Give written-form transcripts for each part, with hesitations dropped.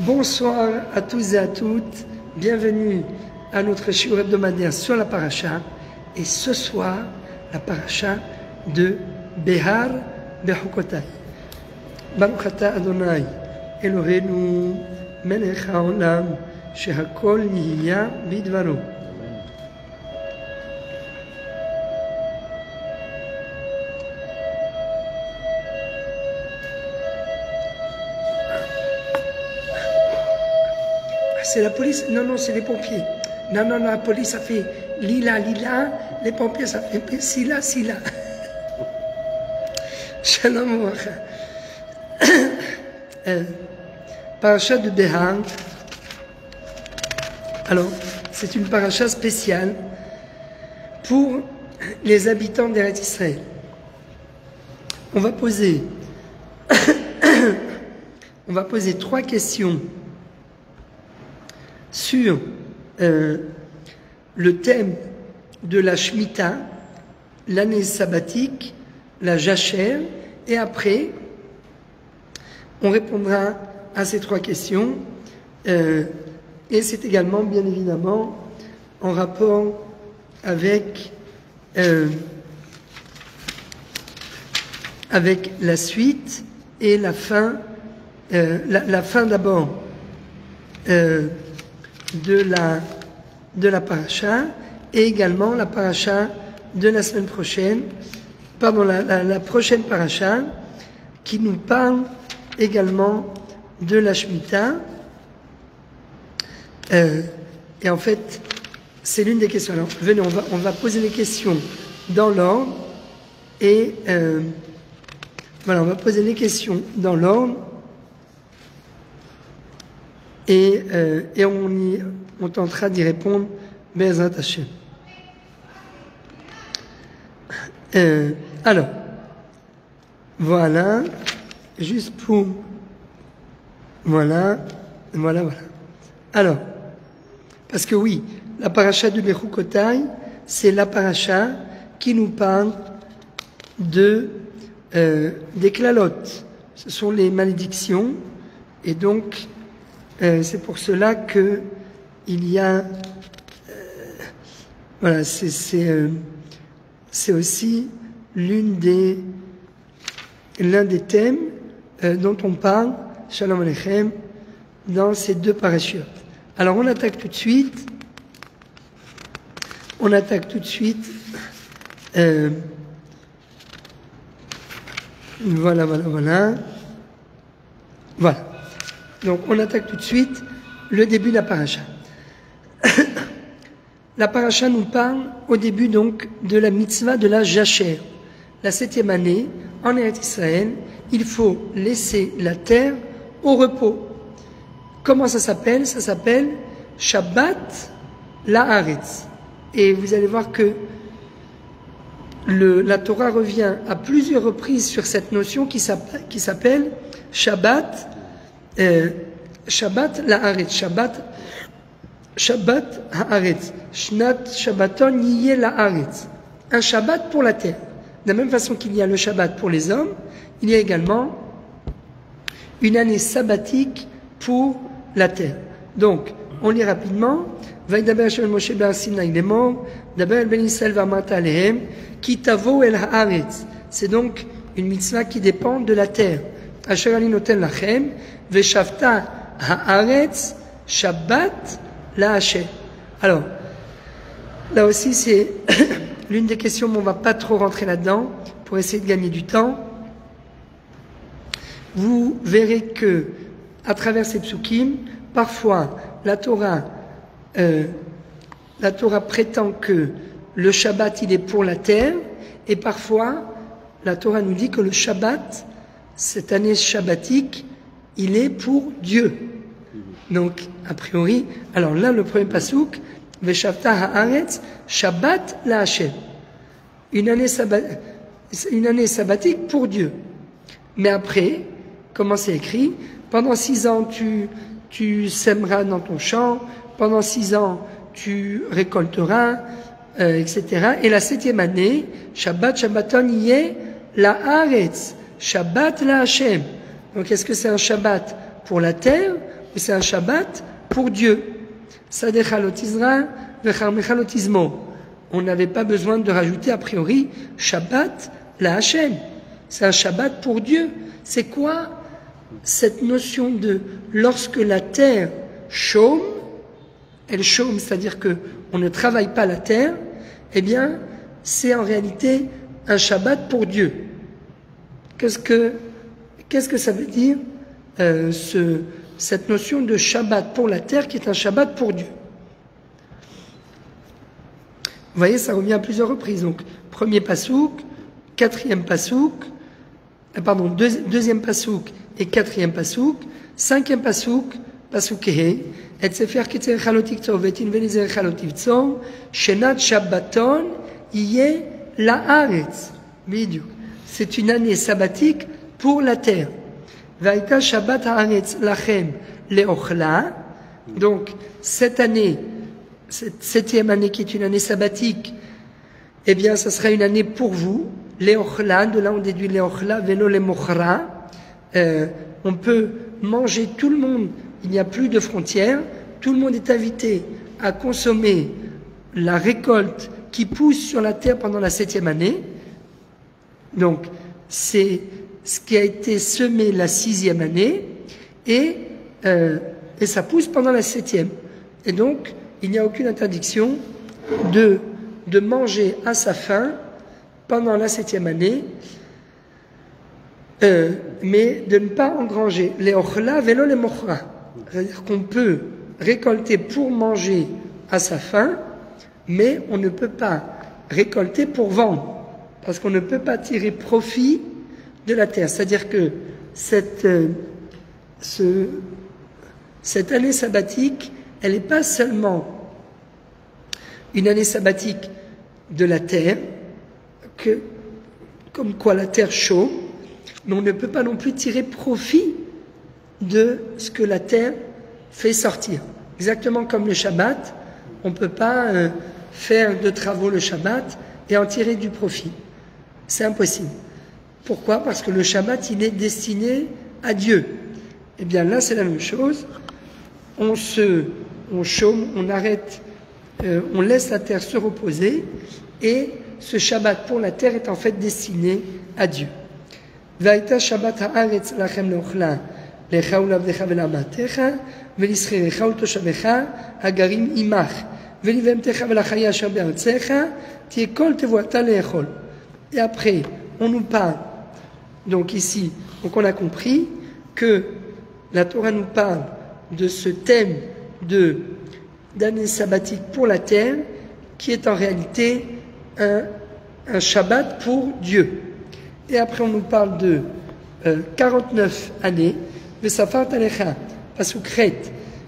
Bonsoir à tous et à toutes, bienvenue à notre shiur hebdomadaire sur la paracha, et ce soir, la paracha de Behar Bechukotai. Baruch ata Adonai, Eloheinu, melech haolam, shehakol nihya bidvaro. C'est la police? Non, c'est les pompiers. Non, la police, ça fait lila, les pompiers, ça fait sila. Shalom. Paracha de Behar. Alors, c'est une paracha spéciale pour les habitants d'Eretz Israël. On va poser trois questions sur le thème de la Shemitah, l'année sabbatique, la Jachère, et après, on répondra à ces trois questions, et c'est également, bien évidemment, en rapport avec la suite et la fin, la fin d'abord de la paracha, et également la paracha de la semaine prochaine, la prochaine paracha, qui nous parle également de la Shemitah. Et en fait, c'est l'une des questions. Alors, venez, on va poser les questions dans l'ordre, et voilà, on va poser les questions dans l'ordre, et on tentera d'y répondre, Be'ezrat Hashem. Alors, voilà, juste pour... Voilà. Alors, parce que oui, la paracha de Bechukotai, c'est la paracha qui nous parle des klalotes. Ce sont les malédictions, et donc c'est pour cela que il y a voilà, c'est aussi l'un des thèmes dont on parle, Shalom Aleichem, dans ces deux parachutes. Alors on attaque tout de suite. Voilà. Donc on attaque tout de suite le début de la paracha. La paracha nous parle au début donc de la mitzvah de la jachère. La 7e année, en Eretz Israël, il faut laisser la terre au repos. Comment ça s'appelle? Ça s'appelle Shabbat La'aretz. Et vous allez voir que la Torah revient à plusieurs reprises sur cette notion qui s'appelle Shabbat La'aretz. Shabbat Haaretz. Shnat Shabbaton Yiyeh La'aretz. Un Shabbat pour la terre. De la même façon qu'il y a le Shabbat pour les hommes, il y a également une année sabbatique pour la terre. Donc, on lit rapidement. Vaidaber Hashem Moshe bar Sinai lemor, daber el ben Israël v'amarta alehem, ki tavo el haaretz. C'est donc une mitzvah qui dépend de la terre. Asher ani noten lachem, ve'shavta haaretz, Shabbat la'Hashem. Alors, là aussi c'est l'une des questions, mais on ne va pas trop rentrer là-dedans pour essayer de gagner du temps. Vous verrez que à travers ces psukim, parfois la Torah prétend que le Shabbat il est pour la terre, et parfois la Torah nous dit que le Shabbat, cette année shabbatique, il est pour Dieu. Donc a priori, alors là le premier pasuk, Veshavta haaretz, Shabbat la'Hashem. Une année sabbatique pour Dieu. Mais après, comment c'est écrit? Pendant 6 ans, tu sèmeras dans ton champ, pendant 6 ans, tu récolteras, etc. Et la 7e année, Shabbaton Yiyeh La'aretz, Shabbat la'Hashem. Donc est-ce que c'est un Shabbat pour la terre mais c'est un Shabbat pour Dieu. Sadechalot Izra, vecharmechalot izmo. On n'avait pas besoin de rajouter a priori Shabbat la Hachem. C'est un Shabbat pour Dieu. C'est quoi cette notion de lorsque la terre chôme, elle chôme, c'est-à-dire que on ne travaille pas la terre, eh bien, c'est en réalité un Shabbat pour Dieu. Qu'est-ce que ça veut dire cette notion de Shabbat pour la terre qui est un Shabbat pour Dieu? Vous voyez, ça revient à plusieurs reprises. Donc, premier pasouk, quatrième pasouk, deuxième pasouk et quatrième pasouk, cinquième pasouk, pasouk He, et sefer kitzer chalotik tzov, et invenizer chalotiv tzov, shenat shabbaton, yé la haaretz. C'est une année sabbatique pour la terre. Vaïta shabbat haaretz lachem leochla. Donc, cette année, cette septième année qui est une année sabbatique, eh bien, ça sera une année pour vous. Leochla, de là on déduit leochla, velo le mochra. On peut manger tout le monde, il n'y a plus de frontières. Tout le monde est invité à consommer la récolte qui pousse sur la terre pendant la septième année. Donc, c'est ce qui a été semé la sixième année et ça pousse pendant la septième. Et donc, il n'y a aucune interdiction de manger à sa faim pendant la septième année, mais de ne pas engranger. Les ochla, vélo, les mochra. C'est-à-dire qu'on peut récolter pour manger à sa faim, mais on ne peut pas récolter pour vendre, parce qu'on ne peut pas tirer profit de la terre. C'est-à-dire que cette année sabbatique, elle n'est pas seulement une année sabbatique de la terre, comme quoi la terre chaude, mais on ne peut pas non plus tirer profit de ce que la terre fait sortir. Exactement comme le Shabbat, on ne peut pas faire de travaux le Shabbat et en tirer du profit. C'est impossible. Pourquoi? Parce que le Shabbat, il est destiné à Dieu. Eh bien là, c'est la même chose. On chôme, on arrête, on laisse la terre se reposer, et ce Shabbat pour la terre est en fait destiné à Dieu. Vaïta Shabbat haaretz lachem leochla lecha ulavdecha velamatecha velischirecha ultoshavecha hagarim imach velivemtecha velachaya asher be'artzecha tieh kol tevoata leechol. Et après, on nous parle, donc ici, donc on a compris que la Torah nous parle de ce thème d'année sabbatique pour la terre, qui est en réalité un Shabbat pour Dieu. Et après on nous parle de 49 années, Vesafart alecha, pasukret,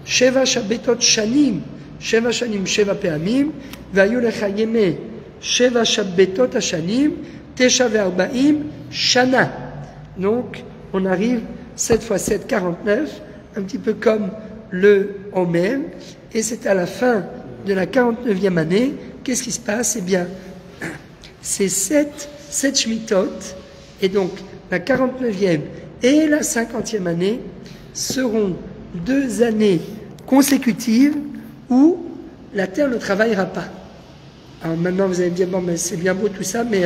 Sheva Shabbetot Shanim, Sheva Shanim, Sheva Peamim, Vayu lecha Yeme, Sheva Shabbetot Hashanim, Tesha Ve'arbaim, Shana. Donc on arrive 7 fois 7, 49, un petit peu comme le Omer, et c'est à la fin de la 49e année, qu'est-ce qui se passe? Eh bien, c'est 7 Shmitot, et donc la 49e et la 50e année seront 2 années consécutives où la terre ne travaillera pas. Alors maintenant vous allez me dire, bon, mais c'est bien beau tout ça, mais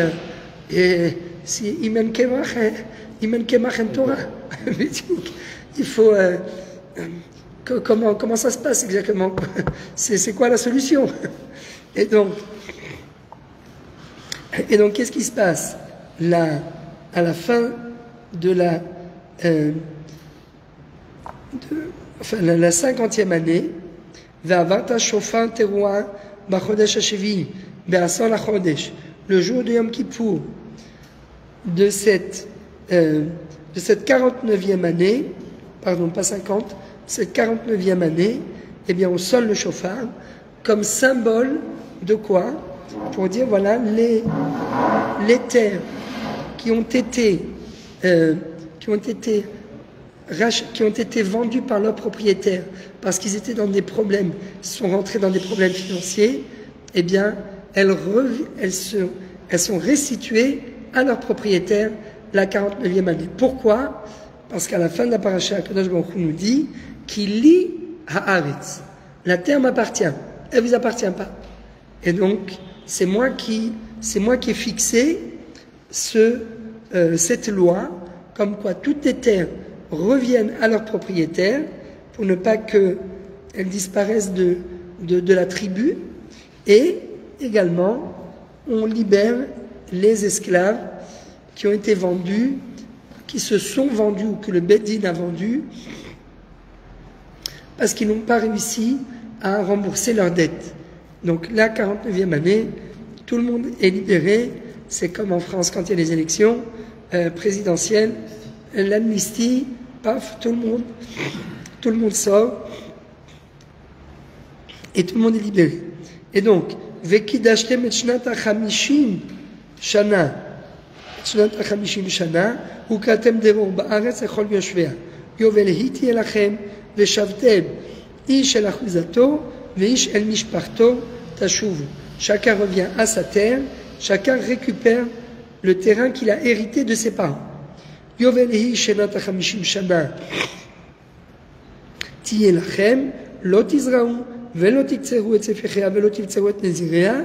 si Imen Kemach en Torah, il faut... Comment ça se passe exactement? C'est quoi la solution? Et donc, qu'est-ce qui se passe là, à la fin de la 50e année? Ve'avarta shofar teruah b'chodesh hashevi be'asar lachodesh, le jour de Yom Kippour, de cette 49e année, pardon, pas 50, cette 49e année, eh bien, on sonne le shofar comme symbole de quoi? Pour dire, voilà, les terres qui ont été vendues par leurs propriétaires parce qu'ils étaient dans des problèmes, sont rentrés dans des problèmes financiers, eh bien, elles sont restituées à leurs propriétaires la 49e année. Pourquoi? Parce qu'à la fin de la paracha, Akadosh Baruch Hu nous dit qui lie haaretz. La terre m'appartient, elle vous appartient pas. Et donc, c'est moi qui ai fixé cette loi, comme quoi toutes les terres reviennent à leurs propriétaires pour ne pas qu'elles disparaissent de la tribu. Et également, on libère les esclaves qui ont été vendus, qui se sont vendus ou que le Beddin a vendus parce qu'ils n'ont pas réussi à rembourser leurs dettes. Donc la 49e année, tout le monde est libéré. C'est comme en France quand il y a les élections présidentielles, l'amnistie, paf, tout le monde sort et tout le monde est libéré. Et donc, Vekidashtem et Shnat HaChamishim Shana, Shnat HaChamishim Shana, Ukatem Devor Ba'aretz Echol Yoshvea, Yovel Hiti Elachem, Veshavtem, Ish El Achuzato, Veish El Mishparto, Tashuvu. Chacun revient à sa terre, chacun récupère le terrain qu'il a hérité de ses parents. Yovel Hi Shenat HaChamishim Shana, Tiye Lachem, Lot Izraou, ולא תקצרו את ספחיה ולא תבצרו את נזיריה,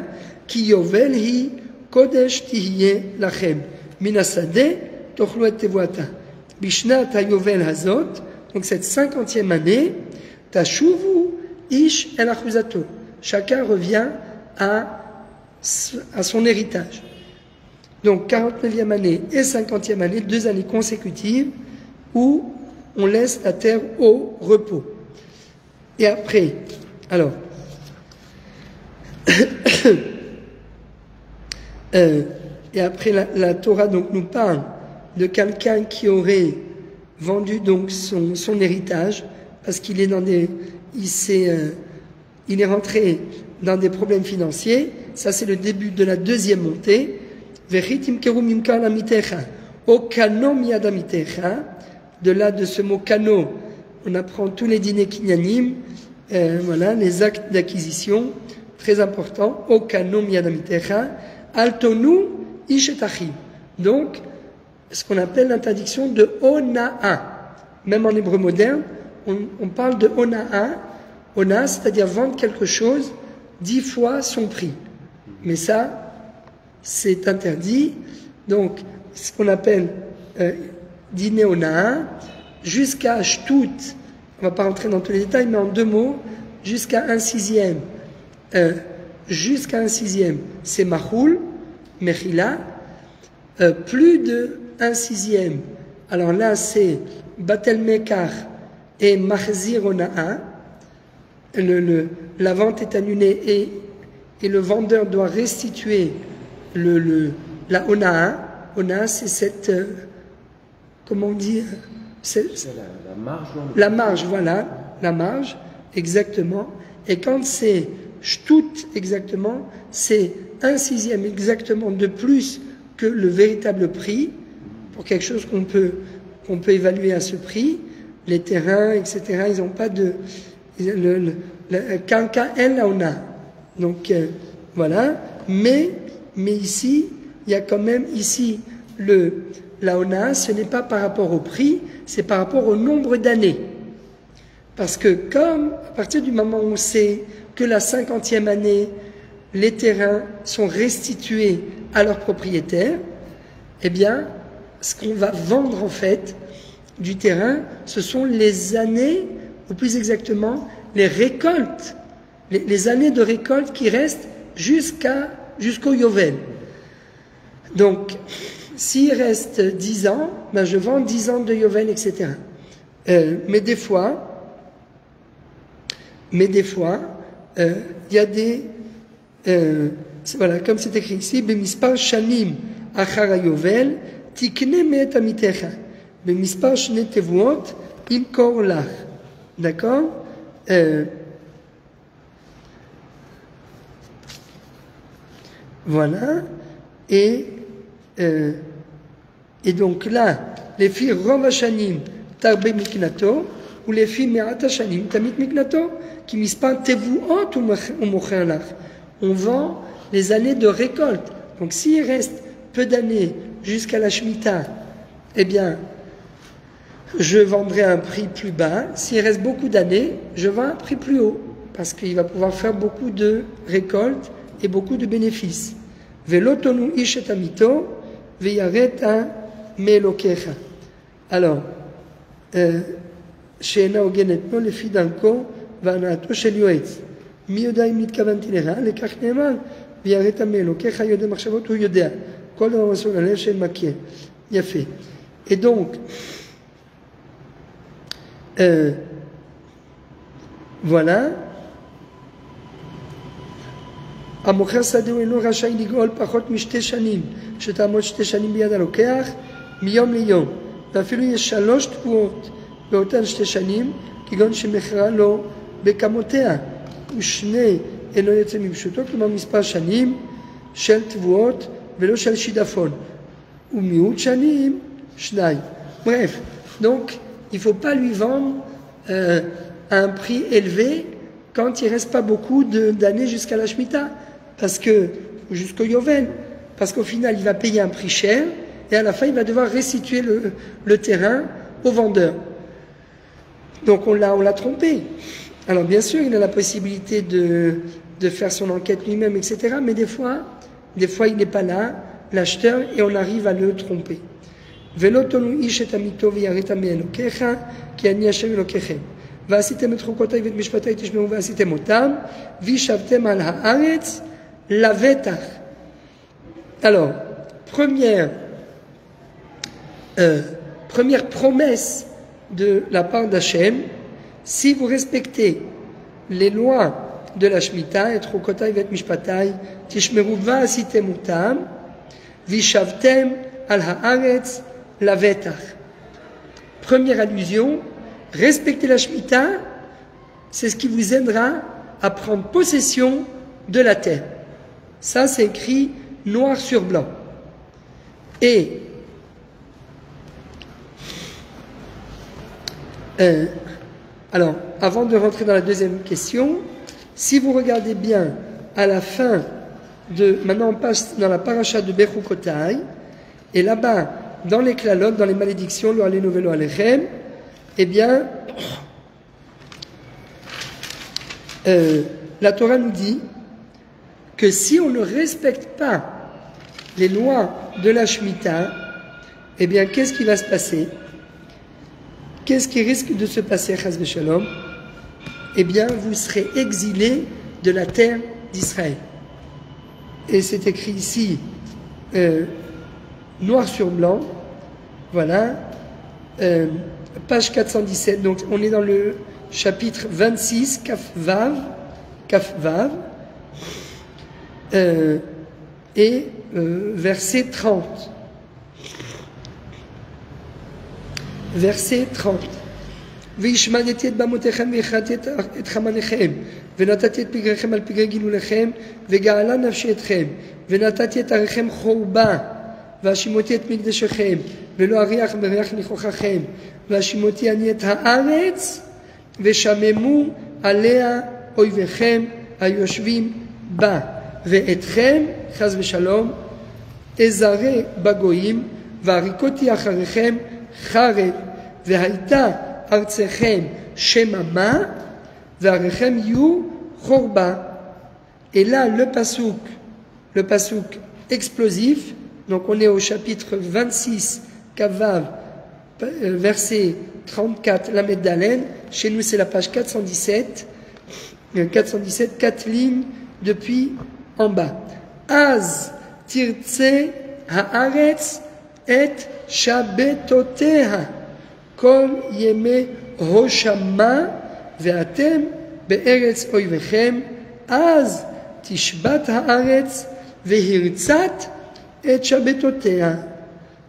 כי יובל היא קודש תהיה לכם. מן השדה תאכלו את תבואתה. בשנת היובל הזאת, donc cette 50e année, תשובו איש אל אחוזתו. Chacun revient à son héritage. Donc 49e année et 50e année, 2 années consécutives où on laisse la terre au repos. Et après, alors, et après la Torah donc nous parle de quelqu'un qui aurait vendu donc son héritage parce qu'il est il est rentré dans des problèmes financiers. Ça c'est le début de la deuxième montée. De là de ce mot kano, on apprend tous les dîners kinyanim. Voilà, les actes d'acquisition, très importants. Okano miyadamitecha, altonu ishetachim. Donc, ce qu'on appelle l'interdiction de ona'a. Même en hébreu moderne, on parle de ona'a. Ona, c'est-à-dire vendre quelque chose 10 fois son prix. Mais ça, c'est interdit. Donc, ce qu'on appelle dîner ona'a, jusqu'à shtut. On ne va pas rentrer dans tous les détails, mais en 2 mots, jusqu'à 1/6, c'est machoul, mechila, plus de 1/6, alors là c'est batel mekar et machzir ona'a, la vente est annulée et le vendeur doit restituer la ona'a. Ona'a c'est cette, comment on dit, c'est la marge, voilà, la marge, exactement. Et quand c'est shtut, exactement, c'est 1/6 exactement de plus que le véritable prix, pour quelque chose qu'on peut évaluer à ce prix. Les terrains, etc., ils n'ont pas de... Quelqu'un elle en a. Donc, voilà. Mais ici, il y a quand même, ici, la ona, ce n'est pas par rapport au prix, c'est par rapport au nombre d'années. Parce que comme, à partir du moment où on sait que la 50e année, les terrains sont restitués à leurs propriétaires, eh bien, ce qu'on va vendre en fait du terrain, ce sont les années, ou plus exactement, les récoltes, les années de récolte qui restent jusqu'au Yovel. Donc, s'il reste 10 ans, ben je vends 10 ans de Yovel, etc. Mais des fois, il y a des... voilà, comme c'est écrit ici, Bemispar shanim achara Yovel, tikne me'et amitecha. Bemispar shne tevuot imkor lach. D'accord? Voilà. Et donc là, les filles Rovashanim Tarbe Miknato, ou les filles Me'atashanim Tamit Miknato, qui mispan Tevuot ou Mochenlach. On vend les années de récolte. Donc s'il reste peu d'années jusqu'à la Shemitah, eh bien, je vendrai à un prix plus bas. S'il reste beaucoup d'années, je vends à un prix plus haut, parce qu'il va pouvoir faire beaucoup de récoltes et beaucoup de bénéfices. Velotonu ish et amito, veyareta melokecha. Alors, שאינה הוגנת בו לפי דרכו והנאתו של יועץ. מי יודע אם התכוונתי לרע? לכך נאמר, ויראת מאלוקיך יודע מחשבות, הוא יודע. כל דבר מסוג הלב של מכיר. יפה. Et donc, voilà. המוכר שדה הוא אינו רשאי לגאול פחות משתי שנים, שתעמוד 2 שנים ביד הלוקח מיום ליום. ואפילו יש 3 תבואות באותן 2 שנים, כגון שמכרה לו בכמותיה, ושני אינו יוצא מפשוטו, כלומר מספר שנים של תבואות ולא של שידפון. ומיעוט שנים, 2. Bref, donc il ne faut pas lui vendre à un prix élevé quand il ne reste pas beaucoup d'années jusqu'à la Shemitah, parce que, jusqu'au Yovel, parce qu'au final il va payer un prix cher et à la fin il va devoir restituer le terrain au vendeur. Donc on l'a trompé. Alors bien sûr il a la possibilité de faire son enquête lui-même, etc. Mais des fois il n'est pas là, l'acheteur, et on arrive à le tromper. Velotonu ish et amito v'yareta me'elokecha ki ani Hashem Elokechem. ועשיתם את חוקותיי ואת משפטיי תשמעו ועשיתם אותם, וישבתם על הארץ לבטח. Alors, première promesse de la part d'Hachem, si vous respectez les lois de la Shemitah, et חוקותיי ואת משפטיי תשמעו ועשיתם אותם, וישבתם על הארץ לבטח. Première allusion, respecter la Shemitah, c'est ce qui vous aidera à prendre possession de la terre. Ça, c'est écrit noir sur blanc. Et alors, avant de rentrer dans la deuxième question, si vous regardez bien à la fin maintenant on passe dans la paracha de Bechukotai, et là-bas, dans les klalotes, dans les malédictions, lo alenu velo alechem, eh bien, la Torah nous dit que si on ne respecte pas les lois de la Shemitah, eh bien, qu'est-ce qui va se passer? Qu'est-ce qui risque de se passer, Chas v'Shalom? Eh bien, vous serez exilés de la terre d'Israël. Et c'est écrit ici, noir sur blanc, voilà, page 417, donc on est dans le chapitre 26, Kaf Vav, et verset 30. Verset 30. והשמדתי את במותיכם והכרתי את חמניכם ונתתי את פגריכם על פגרי גילוליכם וגאלה נפשי אתכם ונתתי את עריכם חורבה והשימותי את מקדשכם ולא אריח בריח ניחוחכם והשימותי אני את הארץ ושממו עליה אויביכם היושבים בה ואתכם חס ושלום אזרה בגויים והריקותי אחריכם חרב והייתה ארצכם שממה ועריכם יהיו חורבה. Et là le pasouk explosif, donc on est au chapitre 26 Kavav, verset 34, la Meddalen, chez nous c'est la page 417, 4 lignes depuis en bas. Az tirtse haaretz et shabetoteha כל ימי הושמה ואתם בארץ אויביכם אז תשבת הארץ והרצת את שבתותיה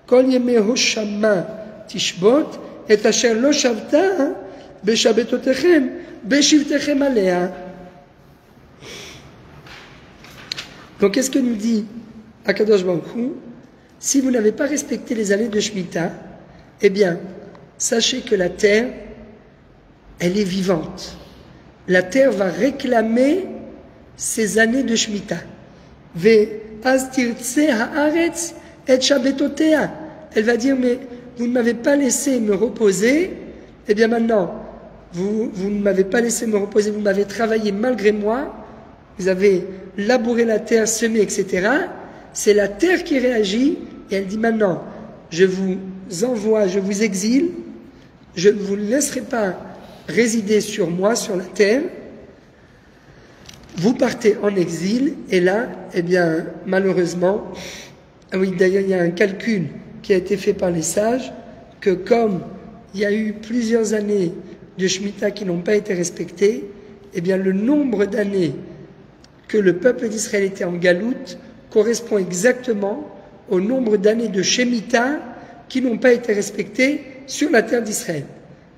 כל ימי הושמה תשבות את אשר לא שבתה בשבתותיכם בשבתיכם עליה. Donc qu'est-ce que nous dit Akadosh Baruch Hu? Si vous n'avez pas respecté les années de Shemitah, eh bien sachez que la terre, elle est vivante. La terre va réclamer ces années de Shemitah. Elle va dire, mais vous ne m'avez pas laissé me reposer, eh bien maintenant, vous ne m'avez pas laissé me reposer, vous m'avez travaillé malgré moi, vous avez labouré la terre, semé, etc. C'est la terre qui réagit, et elle dit maintenant, je vous envoie, je vous exile, je ne vous laisserai pas résider sur moi, sur la terre, vous partez en exil, et là, eh bien, malheureusement, oui, d'ailleurs, il y a un calcul qui a été fait par les sages, que comme il y a eu plusieurs années de Shemitah qui n'ont pas été respectées, eh bien, le nombre d'années que le peuple d'Israël était en galoute correspond exactement au nombre d'années de Shemitah qui n'ont pas été respectées sur la terre d'Israël.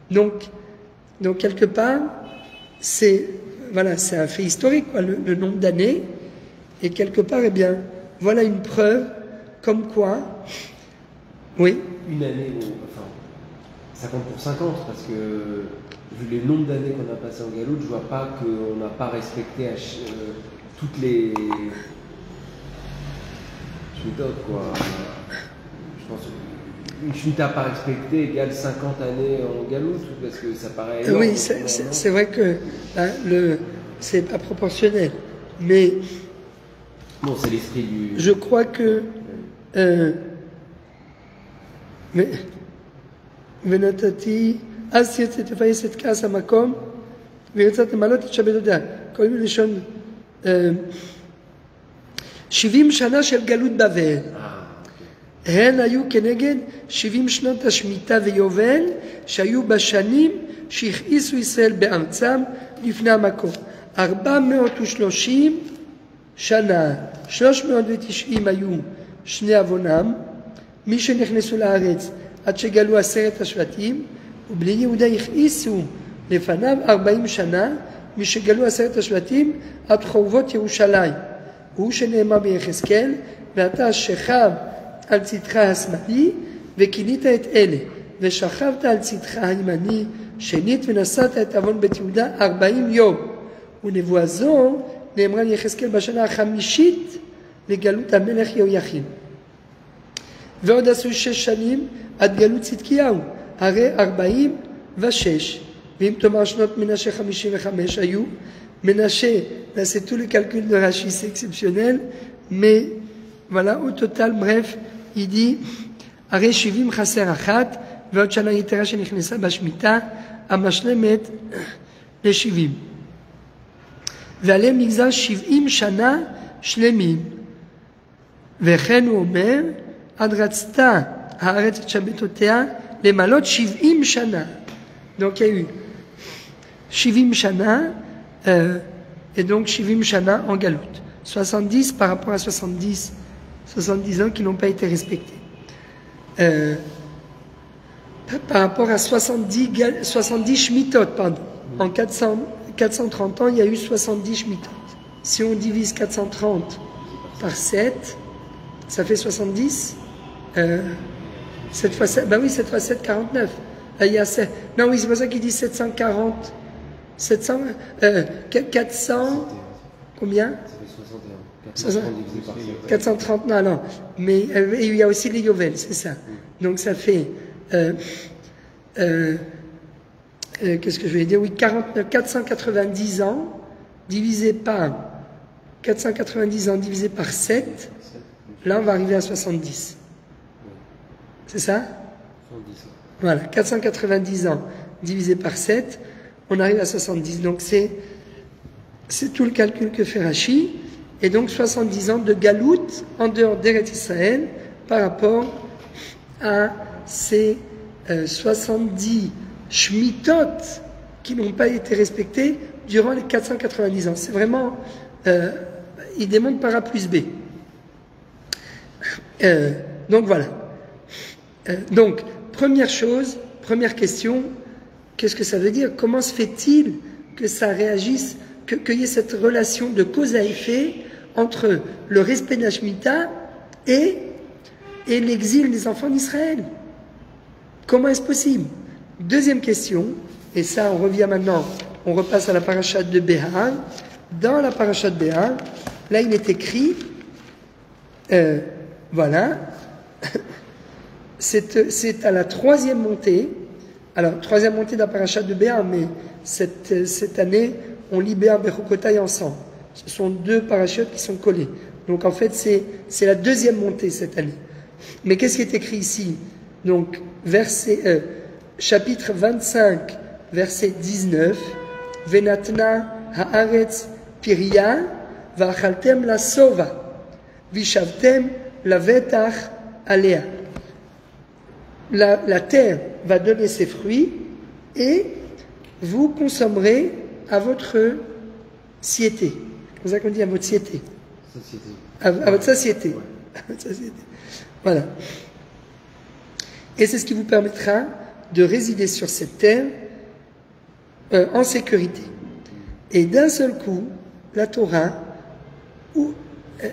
Donc quelque part, c'est un fait historique, quoi, le nombre d'années, et quelque part, eh bien, voilà une preuve comme quoi, oui. Une année, enfin, ça compte pour 50, parce que vu les nombres d'années qu'on a passé en galoute, je vois pas qu'on n'a pas respecté toutes les Shemitah, quoi. Je pense une Shemitah pas respectée égale 50 années en galoute, parce que ça paraît énorme. Oui, c'est vrai que c'est pas proportionnel, mais bon, c'est l'esprit du... Je crois que ונתתי אז תפייס את כעס המקום וירצת למלות את שבתותיה. קוראים ללשון 70 שנה של גלות בבל. הן היו כנגד 70 שנות השמיטה ויובל שהיו בשנים שהכעיסו ישראל בארצם לפני המקום. 430 שנה, 390 היו שני עוונם, מי שנכנסו לארץ עד שגלו 10 השבטים, ובני יהודה הכעיסו לפניו 40 שנה, מי שגלו 10 השבטים עד חורבות ירושלים. הוא שנאמר ביחזקאל, ואתה שכב על צדך השמאלי, וכינית את אלה, ושכבת על צדך הימני, שנית ונשאת את עוון בית יהודה 40 יום. ונבואה זו נאמרה ליחזקאל בשנה החמישית לגלות המלך יהויכין. ועוד עשו 6 שנים עד גלות צדקיהו, הרי 46. ואם תאמר שנות מנשה 55 היו, מנשה, là c'est tout le calcul de Rashi, c'est exceptionnel, mais voilà, au total, bref, il dit, הרי 70 חסר אחת, ועוד שנה יתרה שנכנסה בשמיטה, המשלמת ל-70. ועליהם נגזר 70 שנה שלמים. וכן הוא אומר, עד רצתה הארץ את שבתותיה למלות 70 שנה. Donc il y a eu 70 שנה, et donc 70 שנה en galoute. 70 par rapport à 70 ans qui n'ont pas été respectés. Par rapport à 70 shmitot, pardon. En 430 ans, il y a eu 70 shmitot. Si on divise 430 par 7, ça fait 70. Cette fois 7, oui, cette fois 7, 49. Il y a 7, non, oui, c'est pour ça qu'il dit 740. 400, combien? 430, non. Mais il y a aussi les Yovel, c'est ça. Donc ça fait, qu'est-ce que je vais dire? Oui, 490 ans divisé par 7. Là, on va arriver à 70. C'est ça? Voilà, 490 ans divisé par 7, on arrive à 70. Donc c'est tout le calcul que fait Rashi. Et donc 70 ans de galoute en dehors d'Eretz Israël par rapport à ces 70 shmitot qui n'ont pas été respectés durant les 490 ans. C'est vraiment, il démontre par A plus B. Donc voilà. Donc, première chose, première question, qu'est-ce que ça veut dire? Comment se fait-il que ça réagisse, qu'il y ait cette relation de cause à effet entre le respect de la Shemitah et l'exil des enfants d'Israël? Comment est-ce possible? Deuxième question, et ça on revient maintenant, on repasse à la parashat de Behar. Dans la parashat de Behar, là il est écrit, voilà, c'est à la troisième montée. Alors, troisième montée de la paracha de Béar, mais cette année, on lit Béar Bechukotai ensemble. Ce sont deux parachutes qui sont collés. Donc, en fait, c'est la deuxième montée cette année. Mais qu'est-ce qui est écrit ici? Donc, chapitre 25, verset 19. Venatna haaretz piria va'achaltem la sova vishavtem la vetach alea. La terre va donner ses fruits et vous consommerez à votre satiété. C'est comme ça qu'on dit, à votre satiété. À votre satiété. Ouais. À votre satiété. Voilà. Et c'est ce qui vous permettra de résider sur cette terre en sécurité. Et d'un seul coup, la Torah,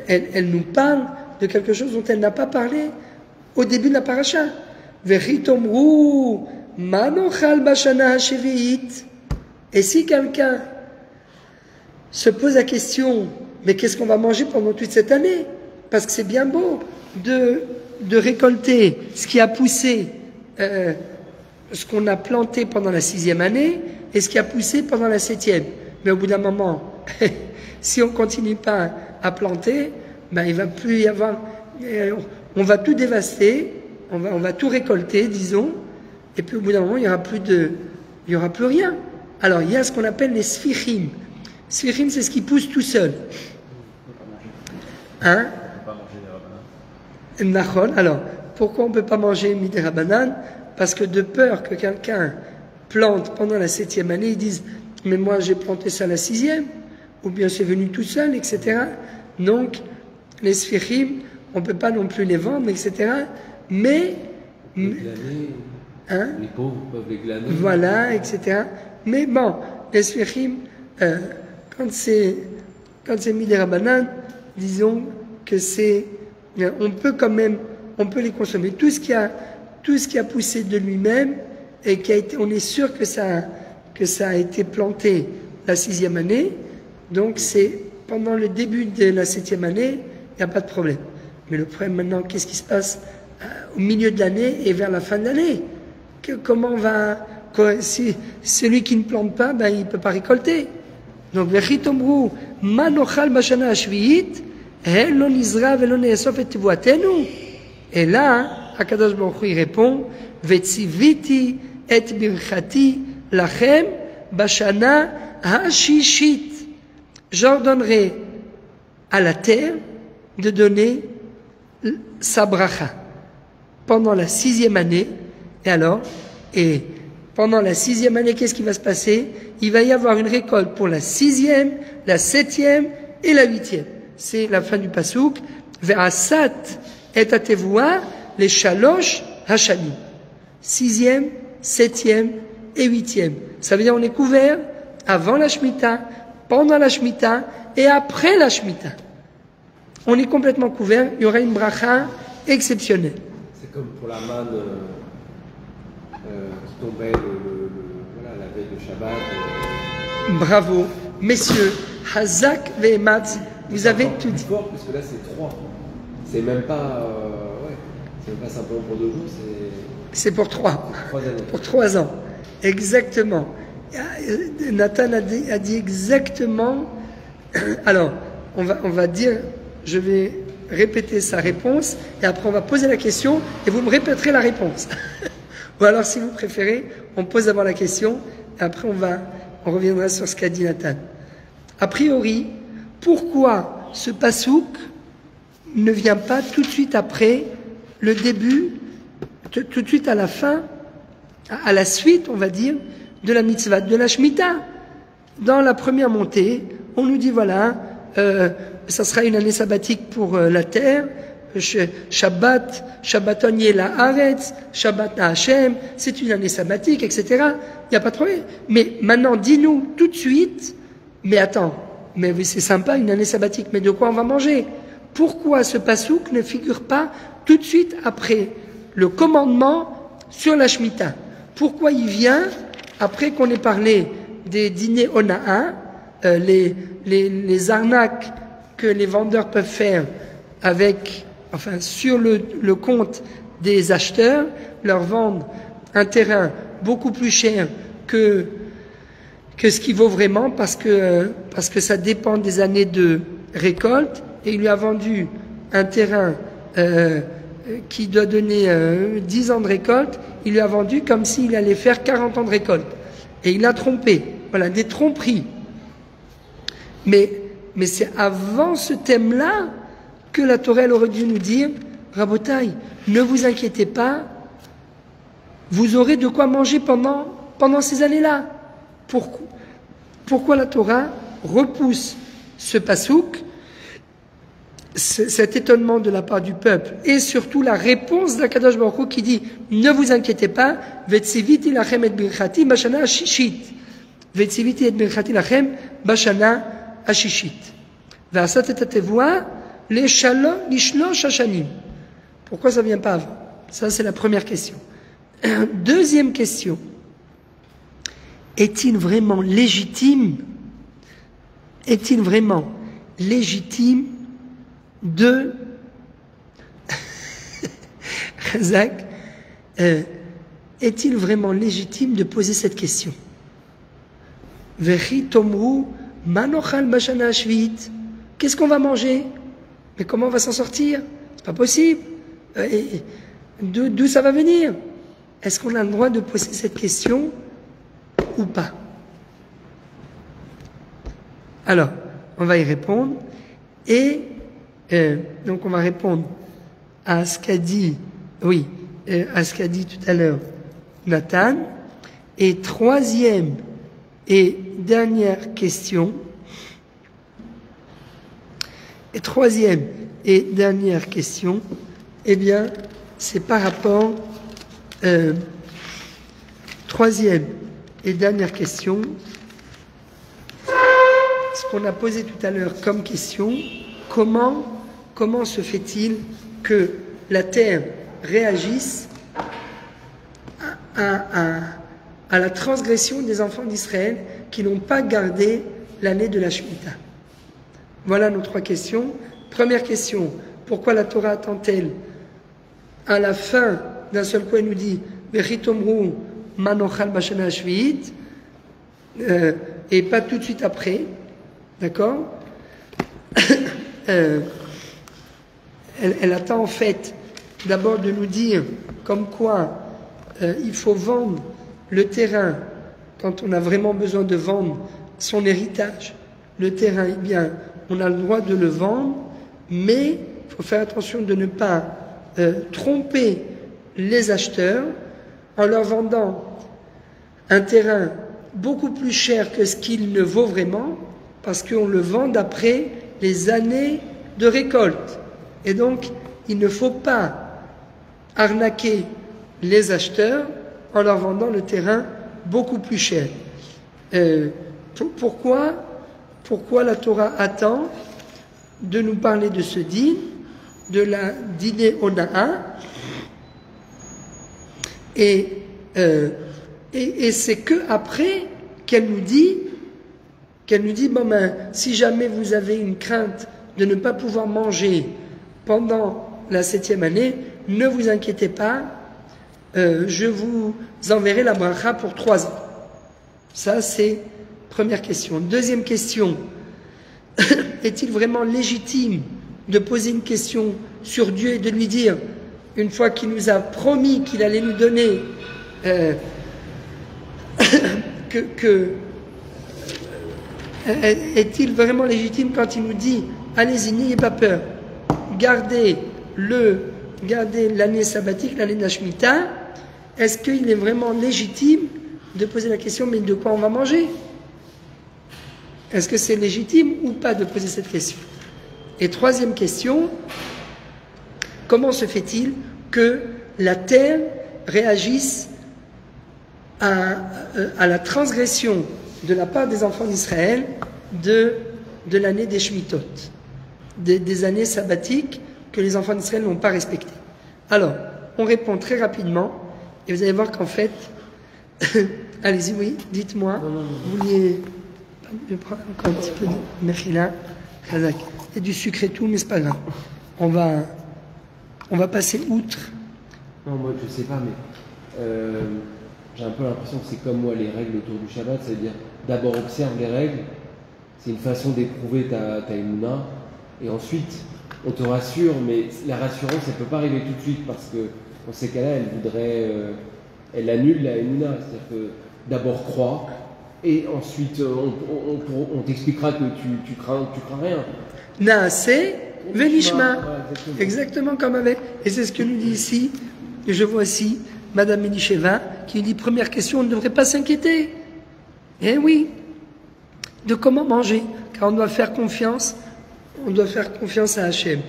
elle nous parle de quelque chose dont elle n'a pas parlé au début de la paracha. Vechitomru manochal bashana hasheviit. Et si quelqu'un se pose la question, mais qu'est-ce qu'on va manger pendant toute cette année? Parce que c'est bien beau de récolter ce qui a poussé, ce qu'on a planté pendant la 6e année et ce qui a poussé pendant la 7e. Mais au bout d'un moment, si on continue pas à planter, ben il va plus y avoir, on va tout dévaster, on va tout récolter, disons, et puis au bout d'un moment, il y aura plus rien. Alors, il y a ce qu'on appelle les sfichim. Sfichim, c'est ce qui pousse tout seul. Hein? Nachon. Alors, pourquoi on ne peut pas manger midi rabanan? Parce que de peur que quelqu'un plante pendant la 7e année, ils disent, mais moi j'ai planté ça la 6e, ou bien c'est venu tout seul, etc. Donc, les sfichim, on ne peut pas non plus les vendre, etc. Mais, les glaner, hein? Les pauvres peuvent les glaner. Voilà, etc. Mais bon, les sfichim, quand c'est midi rabanan, disons que on peut les consommer. Tout ce qui a poussé de lui-même et on est sûr que ça a été planté la 6e année, donc c'est pendant le début de la 7e année, il n'y a pas de problème. Mais le problème maintenant, qu'est-ce qui se passe au milieu de l'année et vers la fin de l'année? Comment si celui qui ne plante pas, ben, il ne peut pas récolter. Donc, vechitomru manochal bashana hashviit lo nizra velo neesof et tivuatenu. Et là, Akadosh Baruch Hu il répond, vetziviti et birchati lachem bashana hashishit. J'ordonnerai à la terre de donner sa bracha pendant la 6e année. Et pendant la 6e année, qu'est-ce qui va se passer? Il va y avoir une récolte pour la 6e, la 7e et la 8e. C'est la fin du pasouk. Ve'asat et atevua les shalosh hashanim. 6e, 7e et 8e. Ça veut dire on est couvert avant la Shemitah, pendant la Shemitah et après la Shemitah. On est complètement couvert. Il y aura une bracha exceptionnelle. C'est comme pour la manne qui tombait la veille de Shabbat. Bravo, messieurs. Hazak ve'ematz. Vous avez tout dit. Fort, parce que là c'est 3. C'est même pas, c'est même pas simplement pour 2 jours, c'est pour 3. 3 années. Pour 3 ans. Exactement. Nathan a dit exactement. Alors, on va dire, je vais répéter sa réponse et après on va poser la question et vous me répéterez la réponse. Ou alors, si vous préférez, on pose d'abord la question et après on reviendra sur ce qu'a dit Nathan. A priori, pourquoi ce pasouk ne vient pas tout de suite après le début, tout de suite à la fin, à la suite, on va dire, de la mitzvah, de la Shemitah? Dans la première montée, on nous dit voilà, ça sera une année sabbatique pour la terre, Shabbaton la Haaretz, Shabbat na Hashem, c'est une année sabbatique, etc. Il n'y a pas de problème. Mais maintenant, dis-nous tout de suite, mais attends, mais oui, c'est sympa une année sabbatique, mais de quoi on va manger? Pourquoi ce pasouk ne figure pas tout de suite après le commandement sur la Shemitah? Pourquoi il vient après qu'on ait parlé des dîners Ona'a, les arnaques que les vendeurs peuvent faire sur le compte des acheteurs, leur vendent un terrain beaucoup plus cher que ce qu'il vaut vraiment parce que ça dépend des années de récolte, et il lui a vendu un terrain qui doit donner 10 ans de récolte, il lui a vendu comme s'il allait faire 40 ans de récolte. Et il l'a trompé. Voilà, des tromperies. Mais c'est avant ce thème-là que la Torah elle aurait dû nous dire, Rabotai, ne vous inquiétez pas, vous aurez de quoi manger pendant ces années-là. Pourquoi la Torah repousse ce pasouk, cet étonnement de la part du peuple, et surtout la réponse d'Akadosh Baruch Hu qui dit ne vous inquiétez pas, Vetsiviti lachem et birchati bashana ashishit. Vetsiviti et birchati lachem bashana ashishit. Ve'asat et tevoa l'ishlosh hashanim. Pourquoi ça ne vient pas avant? Ça, c'est la première question. Deuxième question. Est-il vraiment légitime de Razak, est-il vraiment légitime de poser cette question? Vechi tomru manochal bashana shvit. Qu'est-ce qu'on va manger? Mais comment on va s'en sortir? C'est pas possible. D'où ça va venir? Est-ce qu'on a le droit de poser cette question ou pas? Alors, on va y répondre. Et donc on va répondre à ce qu'a dit, à ce qu'a dit tout à l'heure Nathan. Et troisième et dernière question. Eh bien, c'est par rapport. Troisième et dernière question. Ce qu'on a posé tout à l'heure comme question, comment se fait-il que la terre réagisse à la transgression des enfants d'Israël qui n'ont pas gardé l'année de la Shemitah? Voilà nos trois questions. Première question, pourquoi la Torah attend-elle à la fin d'un seul coup, elle nous dit Vechitomru manochal bashana shviit, et pas tout de suite après, d'accord? Elle attend en fait d'abord de nous dire comme quoi il faut vendre le terrain quand on a vraiment besoin de vendre son héritage. Le terrain, eh bien, on a le droit de le vendre, mais il faut faire attention de ne pas tromper les acheteurs en leur vendant un terrain beaucoup plus cher que ce qu'il ne vaut vraiment, parce qu'on le vend d'après les années de récolte. Et donc, il ne faut pas arnaquer les acheteurs en leur vendant le terrain beaucoup plus cher. Pourquoi la Torah attend de nous parler de ce din, de la dîner ona'a, et c'est que après qu'elle nous dit bon ben, si jamais vous avez une crainte de ne pas pouvoir manger pendant la 7e année, ne vous inquiétez pas, je vous enverrai la bracha pour 3 ans. Ça, c'est première question. Deuxième question, est-il vraiment légitime de poser une question sur Dieu et de lui dire, une fois qu'il nous a promis qu'il allait nous donner, est-il vraiment légitime quand il nous dit, allez-y, n'ayez pas peur, gardez l'année sabbatique, l'année de la Shemitah? Est-ce qu'il est vraiment légitime de poser la question, mais de quoi on va manger? Est-ce que c'est légitime ou pas de poser cette question? Et troisième question, comment se fait-il que la terre réagisse à la transgression de la part des enfants d'Israël de l'année des Shemittot, des années sabbatiques que les enfants d'Israël n'ont pas respectées? Alors, on répond très rapidement, et vous allez voir qu'en fait, allez-y, oui, dites-moi, vous vouliez... Je prends encore un petit peu de mechila, Khazak. Il y a du sucre et tout, mais c'est pas grave. On va passer outre Non, moi je sais pas, mais j'ai un peu l'impression que c'est comme moi les règles autour du Shabbat, c'est-à-dire d'abord observe les règles, c'est une façon d'éprouver ta émouna, et ensuite on te rassure, mais la rassurance elle peut pas arriver tout de suite parce que dans ces cas-là elle voudrait, elle annule la émouna, c'est-à-dire que d'abord croire et ensuite on t'expliquera que tu crains rien. Naase Venishma. Voilà, Exactement comme avec. Et c'est ce que nous dit ici, je vois ici, Madame Menisheva, qui dit première question, on ne devrait pas s'inquiéter. Eh oui, de comment manger, car on doit faire confiance à Hachem.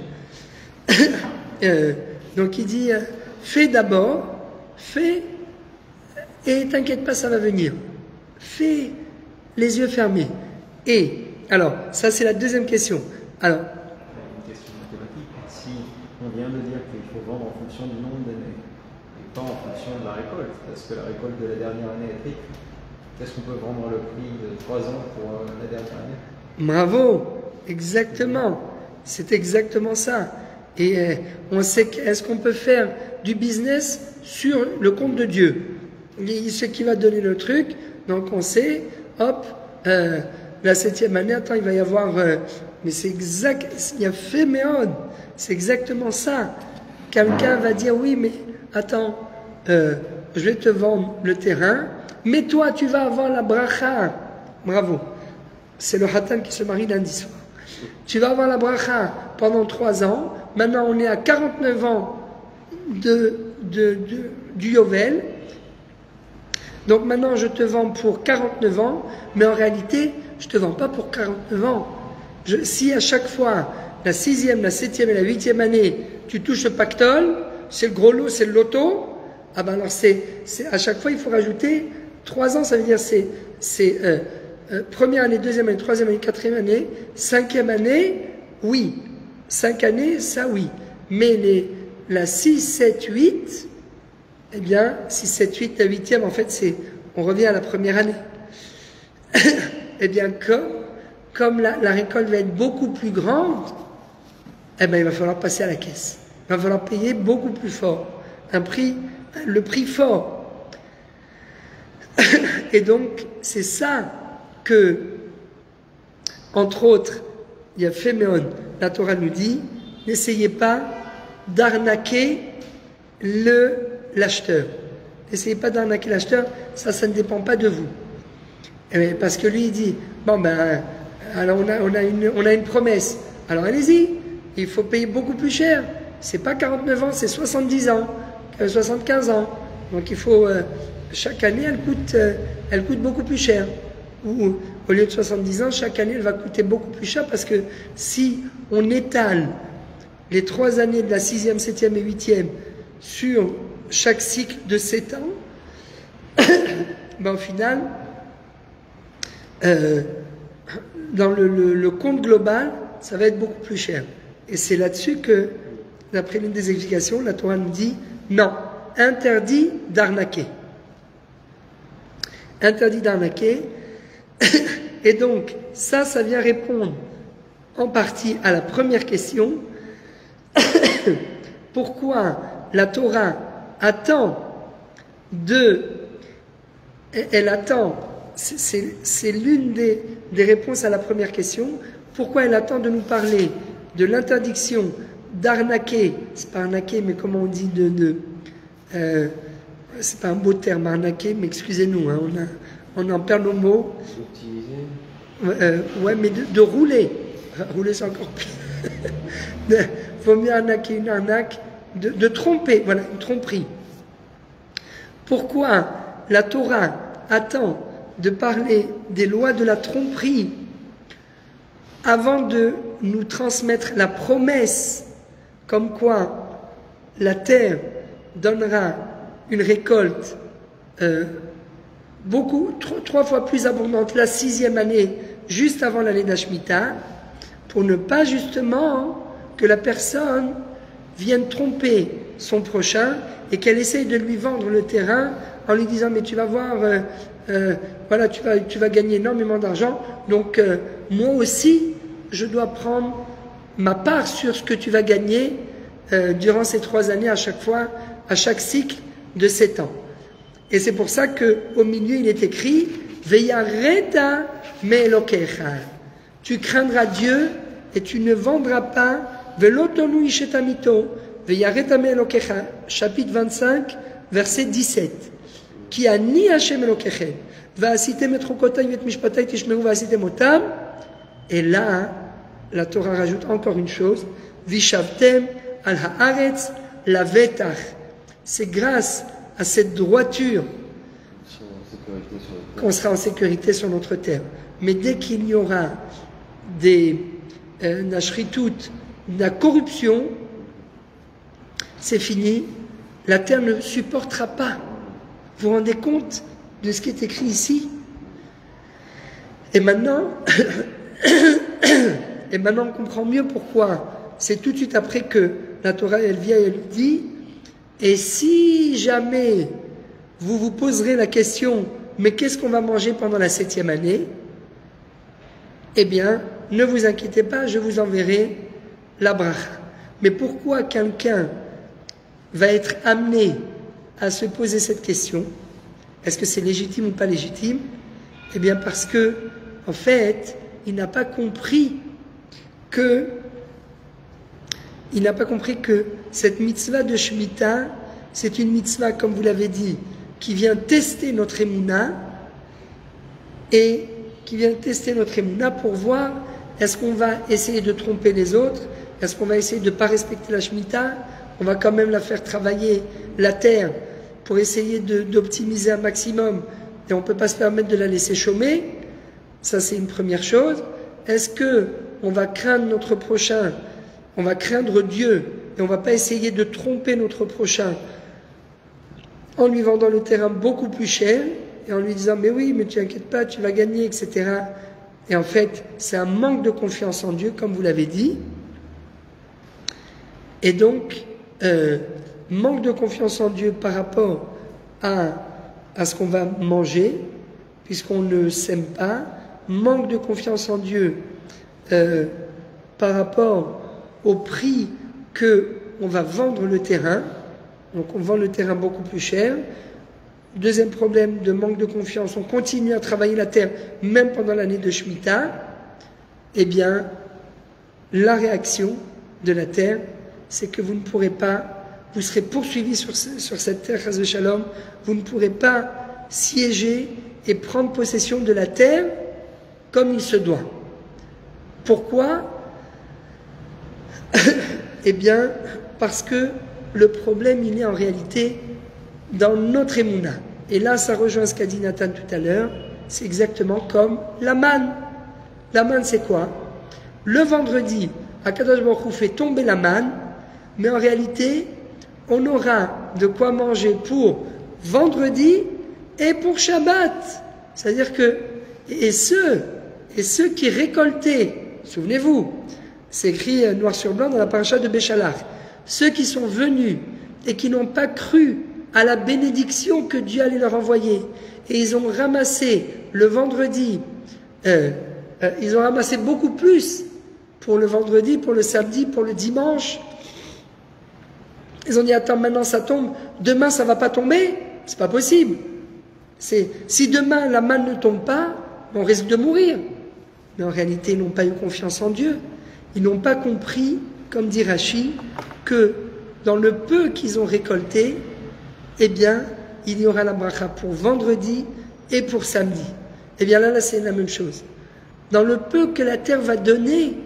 Donc il dit, fais d'abord, fais, et t'inquiète pas, ça va venir. Fais les yeux fermés. Et, alors, ça c'est la deuxième question. Alors, une question mathématique. Si on vient de dire qu'il faut vendre en fonction du nombre d'années, et pas en fonction de la récolte, parce que la récolte de la dernière année est riche, est-ce qu'on peut vendre le prix de 3 ans pour la dernière année? Bravo, exactement. C'est exactement ça. Et on sait est-ce qu'on peut faire du business sur le compte de Dieu? Il sait qui va donner le truc, donc on sait, hop, la 7e année, attends, il va y avoir... mais c'est exact, il y a fait méode, c'est exactement ça. Quelqu'un va dire, oui, mais attends, je vais te vendre le terrain, mais toi, tu vas avoir la bracha. Bravo. C'est le Hatan qui se marie lundi soir. Tu vas avoir la bracha pendant 3 ans. Maintenant, on est à 49 ans du Yovel. Donc maintenant, je te vends pour 49 ans, mais en réalité, je ne te vends pas pour 49 ans. Si à chaque fois, la 6e, la 7e et la 8e année, tu touches le pactole, c'est le gros lot, c'est le loto, ah ben alors à chaque fois, il faut rajouter 3 ans, ça veut dire première année, 2e année, 3e année, 4e année, 5e année, oui. 5 années, ça oui. Mais la 6, 7, 8, eh bien, 6, 7, 8, la 8e, en fait, on revient à la première année. Eh bien, comme la récolte va être beaucoup plus grande, eh bien, il va falloir passer à la caisse. Il va falloir payer beaucoup plus fort. Le prix fort. Et donc, c'est ça que, entre autres, il y a Féméon, la Torah nous dit, n'essayez pas d'arnaquer l'acheteur. N'essayez pas d'arnaquer l'acheteur, ça ne dépend pas de vous. Parce que lui, il dit, bon ben, alors on a une promesse, alors allez-y, il faut payer beaucoup plus cher. C'est pas 49 ans, c'est 70 ans, 75 ans. Donc il faut, chaque année, elle coûte beaucoup plus cher. Ou au lieu de 70 ans, chaque année, elle va coûter beaucoup plus cher parce que si on étale les 3 années de la 6e, 7e et 8e sur chaque cycle de 7 ans, ben au final, dans le compte global, ça va être beaucoup plus cher. Et c'est là-dessus que, d'après l'une des explications, la Torah nous dit non, interdit d'arnaquer. Interdit d'arnaquer. Et donc, ça vient répondre en partie à la première question. Pourquoi la Torah attend elle attend, c'est l'une des réponses à la première question, pourquoi elle attend de nous parler de l'interdiction d'arnaquer, c'est pas arnaquer, mais comment on dit c'est pas un beau terme, arnaquer, mais excusez-nous, hein, on en perd nos mots. Ouais, mais de rouler. Rouler, c'est encore pire. Vaut mieux arnaquer une arnaque, de tromper, voilà, une tromperie. Pourquoi la Torah attend de parler des lois de la tromperie avant de nous transmettre la promesse comme quoi la terre donnera une récolte 3 fois plus abondante la 6e année, juste avant l'année d'Ashmita, pour ne pas justement que la personne vienne tromper son prochain et qu'elle essaye de lui vendre le terrain en lui disant mais tu vas voir, voilà, tu vas gagner énormément d'argent, donc moi aussi je dois prendre ma part sur ce que tu vas gagner durant ces 3 années à chaque fois à chaque cycle de 7 ans. Et c'est pour ça qu'au milieu il est écrit Veyareta me'elokecha. Tu craindras Dieu et tu ne vendras pas Velotonu ishetamito Veyareta me'elokecha. Chapitre 25, verset 17. Qui a ni Hashem elokechem Va'asitem et chokotay et mishpatay tishmeru va'asitem otam. Et là, la Torah rajoute encore une chose Vishavtem al haaretz lavetach. C'est grâce à cette droiture qu'on sera en sécurité sur notre terre. Mais dès qu'il y aura la shritout, de la corruption, c'est fini. La terre ne supportera pas. Vous vous rendez compte de ce qui est écrit ici? Et maintenant, on comprend mieux pourquoi. C'est tout de suite après que la Torah, elle vient et elle dit et si jamais vous vous poserez la question, mais qu'est-ce qu'on va manger pendant la 7e année? Eh bien, ne vous inquiétez pas, je vous enverrai la bracha. Mais pourquoi quelqu'un va être amené à se poser cette question? Est-ce que c'est légitime ou pas légitime? Eh bien, parce que, en fait, il n'a pas compris que cette mitzvah de Shemitah, c'est une mitzvah, comme vous l'avez dit, qui vient tester notre émouna et qui vient tester notre émouna pour voir est-ce qu'on va essayer de tromper les autres, est-ce qu'on va essayer de ne pas respecter la Shemitah, on va quand même la faire travailler, la terre, pour essayer d'optimiser un maximum et on ne peut pas se permettre de la laisser chômer. Ça, c'est une première chose. Est-ce qu'on va craindre notre prochain? On va craindre Dieu et on ne va pas essayer de tromper notre prochain en lui vendant le terrain beaucoup plus cher et en lui disant mais oui, mais tu n'inquiètes pas, tu vas gagner, etc. Et en fait, c'est un manque de confiance en Dieu, comme vous l'avez dit. Et donc, manque de confiance en Dieu par rapport à ce qu'on va manger, puisqu'on ne s'aime pas. Manque de confiance en Dieu par rapport au prix qu'on va vendre le terrain. Donc on vend le terrain beaucoup plus cher. Deuxième problème de manque de confiance, on continue à travailler la terre même pendant l'année de Shemitah. Eh bien, la réaction de la terre, c'est que vous ne pourrez pas, vous serez poursuivis sur cette terre, Chas v'Shalom, vous ne pourrez pas siéger et prendre possession de la terre comme il se doit. Pourquoi? Eh bien, parce que le problème, il est en réalité dans notre émouna. Et là, ça rejoint ce qu'a dit Nathan tout à l'heure, c'est exactement comme la manne. La manne, c'est quoi? Le vendredi, Akadosh Baruch Hu fait tomber la manne, mais en réalité, on aura de quoi manger pour vendredi et pour Shabbat. C'est-à-dire que, et ceux qui récoltaient, souvenez-vous, c'est écrit noir sur blanc dans la paracha de Béchalach, ceux qui sont venus et qui n'ont pas cru à la bénédiction que Dieu allait leur envoyer, et ils ont ramassé le vendredi, ils ont ramassé beaucoup plus pour le vendredi, pour le samedi, pour le dimanche. Ils ont dit attends, maintenant ça tombe, demain ça va pas tomber, c'est pas possible. Si demain la manne ne tombe pas, on risque de mourir. Mais en réalité, ils n'ont pas eu confiance en Dieu. Ils n'ont pas compris, comme dit Rashi, que dans le peu qu'ils ont récolté, eh bien, il y aura la bracha pour vendredi et pour samedi. Eh bien là c'est la même chose. Dans le peu que la terre va donner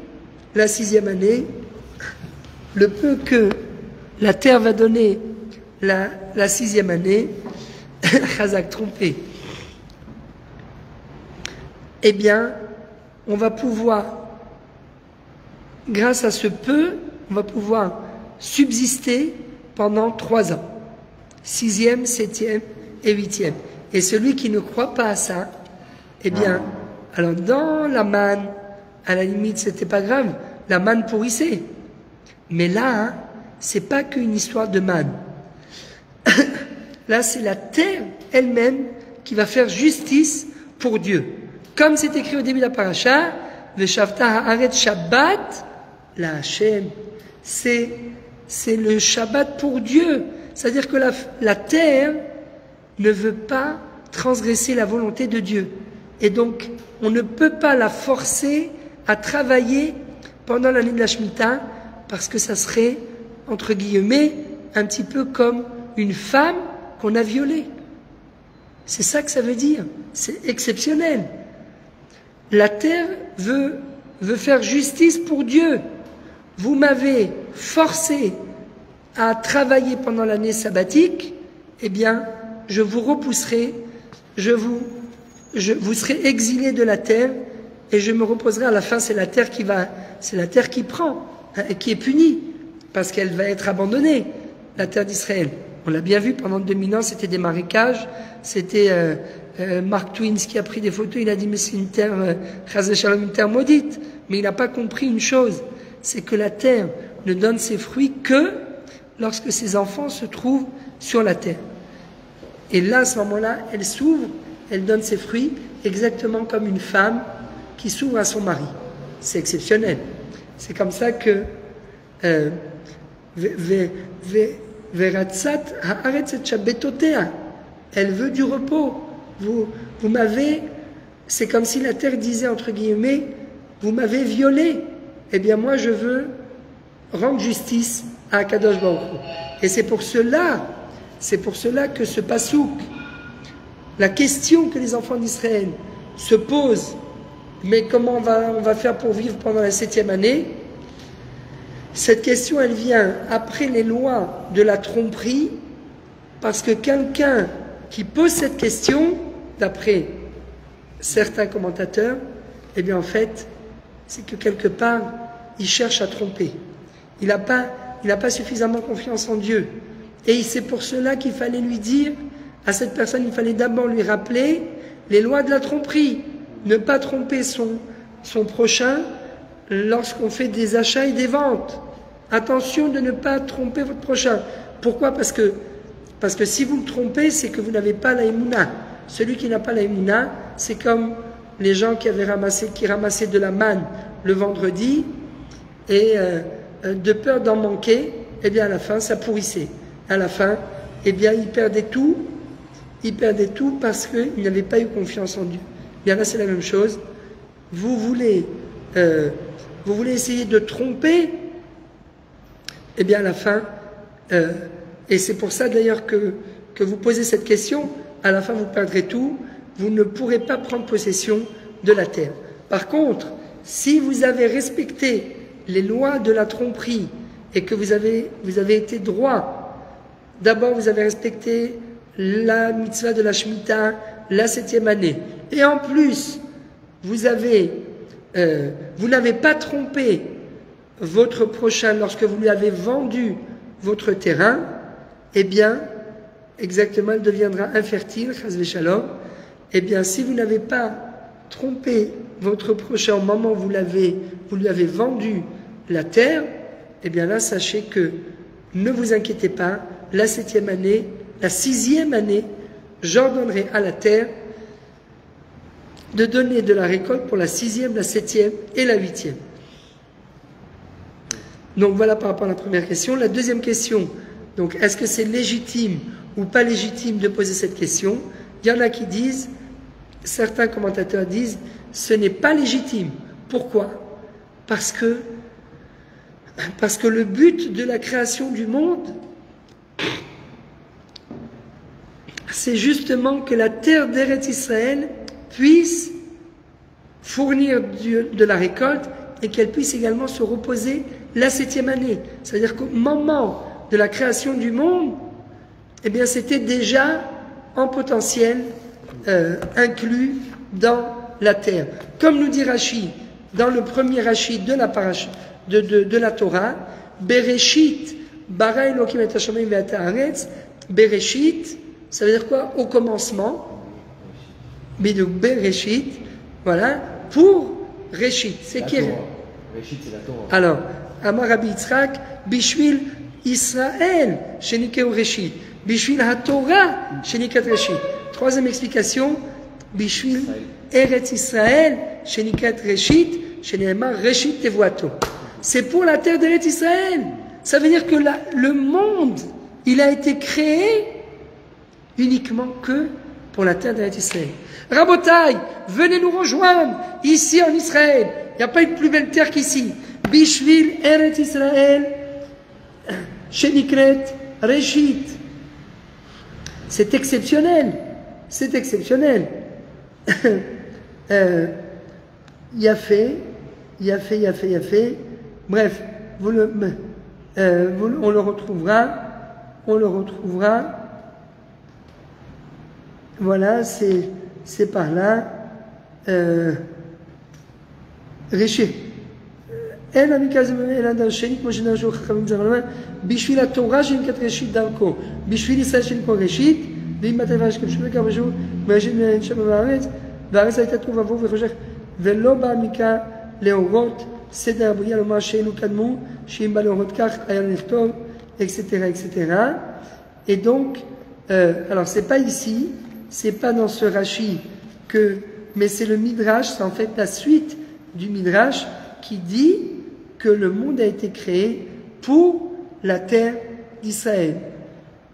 la 6e année, le peu que la terre va donner la 6e année, Chazak trompé, eh bien, on va pouvoir, grâce à ce peu, on va pouvoir subsister pendant 3 ans. 6e, 7e et 8e. Et celui qui ne croit pas à ça, eh bien, alors dans la manne, à la limite, c'était pas grave, la manne pourrissait. Mais là, hein, c'est pas qu'une histoire de manne. Là, c'est la terre elle-même qui va faire justice pour Dieu. Comme c'est écrit au début de la paracha, Veshavta haaretz Shabbat, la Hashem, c'est le Shabbat pour Dieu. C'est-à-dire que la terre ne veut pas transgresser la volonté de Dieu. Et donc, on ne peut pas la forcer à travailler pendant l'année de la Shemitah, parce que ça serait, entre guillemets, un petit peu comme une femme qu'on a violée. C'est ça que ça veut dire. C'est exceptionnel. La terre veut faire justice pour Dieu. Vous m'avez forcé à travailler pendant l'année sabbatique, eh bien, je vous repousserai, vous serez exilés de la terre, et je me reposerai à la fin. C'est la terre qui prend, et qui est punie, parce qu'elle va être abandonnée, la terre d'Israël. On l'a bien vu, pendant 2000 ans, c'était des marécages, c'était Mark Twain qui a pris des photos, il a dit mais c'est une terre, une terre maudite, mais il n'a pas compris une chose, c'est que la terre ne donne ses fruits que lorsque ses enfants se trouvent sur la terre. Et là, à ce moment-là, elle s'ouvre, elle donne ses fruits, exactement comme une femme qui s'ouvre à son mari. C'est exceptionnel. C'est comme ça que Veratzat haaretz et shabbatotea, elle veut du repos. Vous m'avez, c'est comme si la terre disait entre guillemets, vous m'avez violé. Eh bien moi je veux rendre justice à Akadosh Baruch Hu. Et c'est pour cela que ce pasouk, la question que les enfants d'Israël se posent, mais comment on va faire pour vivre pendant la 7e année? Cette question, elle vient après les lois de la tromperie, parce que quelqu'un qui pose cette question, d'après certains commentateurs, eh bien en fait, c'est que quelque part, il cherche à tromper. Il n'a pas suffisamment confiance en Dieu. Et c'est pour cela qu'il fallait lui dire, à cette personne, il fallait d'abord lui rappeler les lois de la tromperie. Ne pas tromper son prochain lorsqu'on fait des achats et des ventes. Attention de ne pas tromper votre prochain. Pourquoi? Parce que si vous le trompez, c'est que vous n'avez pas la émouna. Celui qui n'a pas la émouna, c'est comme les gens qui ramassaient de la manne le vendredi, et de peur d'en manquer, eh bien à la fin, ça pourrissait. À la fin, eh bien ils perdaient tout parce qu'ils n'avaient pas eu confiance en Dieu. Bien là, c'est la même chose. Vous voulez essayer de tromper, eh bien à la fin, et c'est pour ça d'ailleurs que vous posez cette question, à la fin vous perdrez tout, vous ne pourrez pas prendre possession de la terre. Par contre, si vous avez respecté les lois de la tromperie et que vous avez été droit, d'abord vous avez respecté la mitzvah de la Shemitah, la 7e année, et en plus vous n'avez pas trompé votre prochain lorsque vous lui avez vendu votre terrain, eh bien, exactement, il deviendra infertile, chas v'shalom. Eh bien, si vous n'avez pas trompé votre prochain au moment où vous lui avez vendu la terre, eh bien là, sachez que, ne vous inquiétez pas, la 7e année, la 6e année, j'ordonnerai à la terre de donner de la récolte pour la 6e, la 7e et la 8e. Donc voilà par rapport à la première question. La deuxième question, donc est-ce que c'est légitime ou pas légitime de poser cette question? Il y en a qui disent, certains commentateurs disent, ce n'est pas légitime. Pourquoi? Parce que le but de la création du monde, c'est justement que la terre d'Eretz Israël puisse fournir de la récolte et qu'elle puisse également se reposer la 7e année. C'est-à-dire qu'au moment de la création du monde, eh bien c'était déjà en potentiel inclus dans la terre. Comme nous dit Rashi, dans le premier Rashi de la Torah, Bereshit, bara Elokim et hashamayim ve'at haaretz, Bereshit, ça veut dire quoi? Au commencement. Bidou Bereshit, voilà, pour Reshit. C'est qui? Reshit, c'est la Torah. Alors, Amar Rabbi Yitzhak, Bishvil Israël, Shenikeu Reshit. Bishvil HaTorah, Shenikat Reshit. Troisième explication, Bishvil Eretz Israël, Shenikat Reshit, Sheneemar Reshit Tevuato. C'est pour la terre d'Eretz Israël. Ça veut dire que le monde il a été créé uniquement que pour la terre d'Eretz Israël. Rabotai, venez nous rejoindre ici en Israël. Il n'y a pas une plus belle terre qu'ici. Bishvil Eretz Israël, Shenikret Reshit. C'est exceptionnel. C'est exceptionnel. Yafé. Bref, on le retrouvera. Voilà, c'est par là. Réché. אין המקרא הזה אלא דרשנית כמו שנרשו חכמים זרמן בשביל התורה שנקראת ראשית דרכו בשביל ישראל שנקרא ראשית ואם בטבע יש כמשהו וכמה משהו וישית שם בארץ והארץ הייתה תוהו ובוהו וחושך ולא בא המקרא להורות סדר הבריאה לומר שאינו קדמו שאם בא להורות כך היה לכתוב etc. Et donc alors c'est pas ici, c'est pas dans ce Rashi que, mais c'est le Midrash, c'est en fait la suite du Midrash qui dit que le monde a été créé pour la terre d'Israël.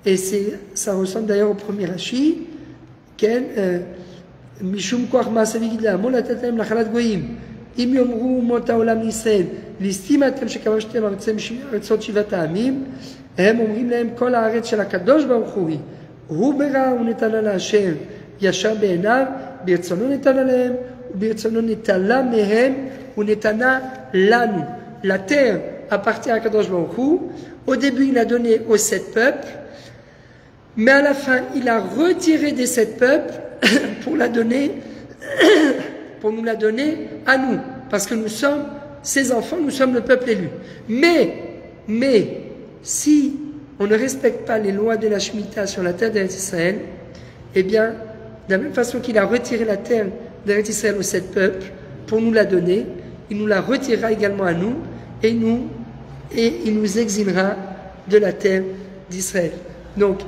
Et ça ressemble d'ailleurs au premier Rashi, Mishum koach ma'asav yigidla, mo latatem lachalat goyim, im yomru mot ha'olam Yisrael, listimatem shekavashtem aretzot shivat ha'amim, הם אומרים להם כל הארץ של הקדוש ברוך הוא ברא ונתנה להשם ישר בעיניו, ברצונו נתנה להם וברצונו נטלה מהם ונתנה לנו. La terre appartient à Kadosh Baruch Hu. Au début, il a donné aux 7 peuples, mais à la fin, il a retiré des 7 peuples pour nous la donner à nous, parce que nous sommes ses enfants, nous sommes le peuple élu. Mais si on ne respecte pas les lois de la Shemitah sur la terre d'Eretz Israël, eh bien, de la même façon qu'il a retiré la terre d'Eretz Israël aux 7 peuples pour nous la donner, il nous la retirera également à nous et il nous exilera de la terre d'Israël. Donc,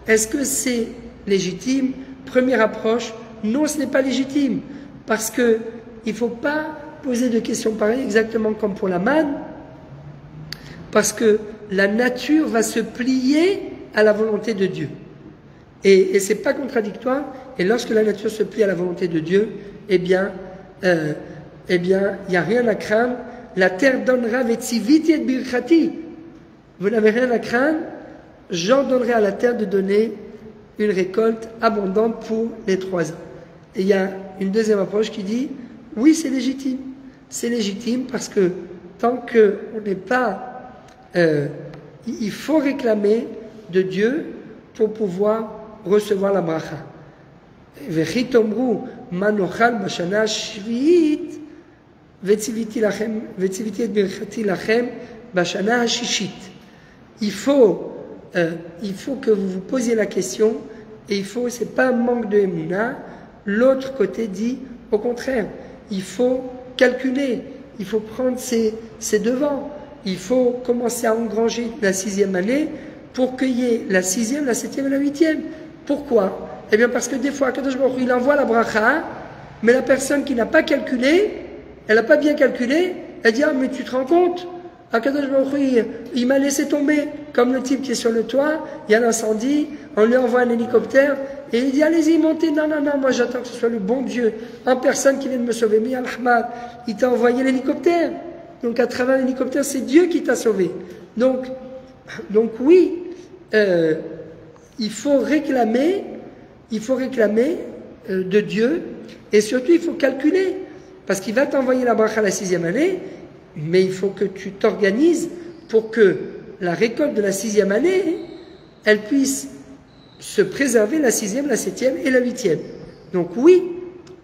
est-ce que c'est légitime? Première approche, non, ce n'est pas légitime, parce que il ne faut pas poser de questions pareilles exactement comme pour la manne, parce que la nature va se plier à la volonté de Dieu. Et ce n'est pas contradictoire. Et lorsque la nature se plie à la volonté de Dieu, eh bien, il n'y a rien à craindre. La terre donnera vetziviti et birchati. Vous n'avez rien à craindre. J'ordonnerai à la terre de donner une récolte abondante pour les 3 ans. Et il y a une deuxième approche qui dit, oui, c'est légitime. C'est légitime parce que tant qu'on n'est pas... il faut réclamer de Dieu pour pouvoir recevoir la bracha. Vechitomru manochal bashana shviit vetziviti et birchati lachem bashana hashishit. Il faut que vous vous posiez la question, et c'est pas un manque de émouna. L'autre côté dit au contraire, il faut calculer, il faut prendre ses devants. Il faut commencer à engranger la 6e année pour qu'il y ait la 6e, la 7e et la 8e. Pourquoi? Eh bien parce que des fois, Kadosh Baruch Hu, il envoie la bracha, mais la personne qui n'a pas calculé, elle n'a pas bien calculé, elle dit, ah mais tu te rends compte, Kadosh Baruch Hu, il m'a laissé tomber, comme le type qui est sur le toit, il y a l'incendie, on lui envoie un hélicoptère, et il dit, allez-y, montez, non, moi j'attends que ce soit le bon Dieu, en personne qui vienne me sauver, mais Al-Ahmad, il t'a envoyé l'hélicoptère. Donc à travers l'hélicoptère, c'est Dieu qui t'a sauvé. Donc oui, il faut réclamer de Dieu, et surtout il faut calculer, parce qu'il va t'envoyer la bracha à la 6e année, mais il faut que tu t'organises pour que la récolte de la 6e année, elle puisse se préserver la 6e, la 7e et la 8e. Donc oui,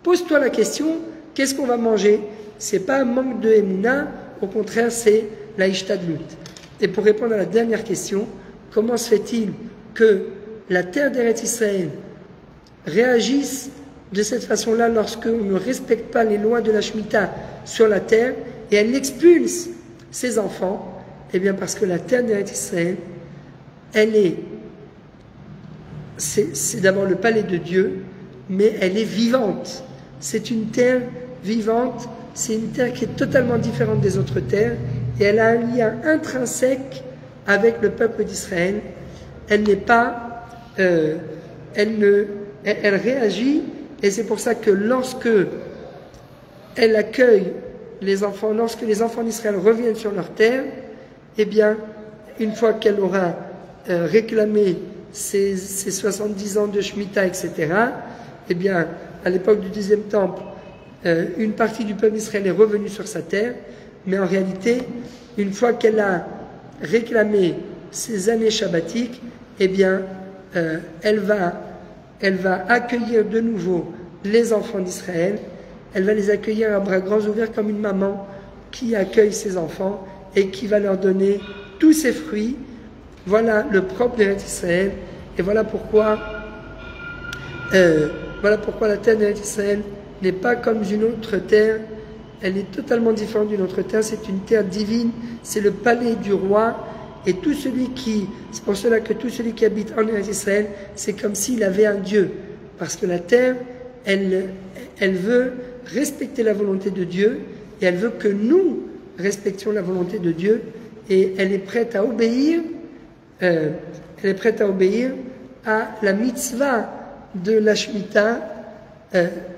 pose-toi la question, qu'est-ce qu'on va manger? C'est pas un manque de émouna, au contraire, c'est la ishtadlut. Et pour répondre à la dernière question, comment se fait-il que la terre d'Eretz Israël réagisse de cette façon-là lorsqu'on ne respecte pas les lois de la Shemitah sur la terre et elle expulse ses enfants? Eh bien parce que la terre d'Eretz Israël, c'est d'abord le palais de Dieu, mais elle est vivante. C'est une terre vivante. C'est une terre qui est totalement différente des autres terres et elle a un lien intrinsèque avec le peuple d'Israël. elle n'est pas, elle réagit, et c'est pour ça que lorsque elle accueille les enfants, lorsque les enfants d'Israël reviennent sur leur terre, eh bien, une fois qu'elle aura réclamé ses 70 ans de Shemitah, etc., eh bien, à l'époque du deuxième temple, une partie du peuple d'Israël est revenue sur sa terre, mais en réalité, une fois qu'elle a réclamé ses années shabbatiques, eh bien, elle va accueillir de nouveau les enfants d'Israël. Elle va les accueillir à bras grands ouverts comme une maman qui accueille ses enfants et qui va leur donner tous ses fruits. Voilà le propre d'Eretz Israël, et voilà pourquoi la terre d'Eretz Israël n'est pas comme une autre terre. Elle est totalement différente d'une autre terre. C'est une terre divine, c'est le palais du roi. Et c'est pour cela que tout celui qui habite en Eretz Israël, c'est comme s'il avait un Dieu. Parce que la terre, elle veut respecter la volonté de Dieu, et elle veut que nous respections la volonté de Dieu, et elle est prête à obéir, à la mitzvah de la Shemitah,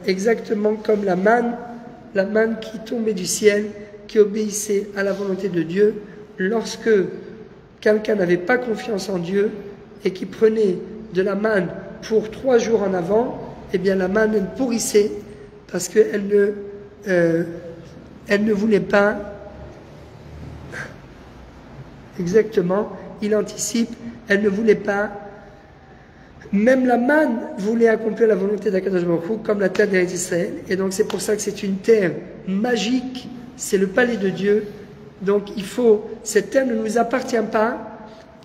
exactement comme la manne qui tombait du ciel, qui obéissait à la volonté de Dieu. Lorsque quelqu'un n'avait pas confiance en Dieu et qui prenait de la manne pour 3 jours en avant, eh bien la manne, elle pourrissait parce qu'elle ne voulait pas, exactement, il anticipe, elle ne voulait pas, même la manne voulait accomplir la volonté d'Akadosh Baruch Hu, comme la terre d'Eretz Israël, et donc c'est pour ça que c'est une terre magique, c'est le palais de Dieu. Donc cette terre ne nous appartient pas,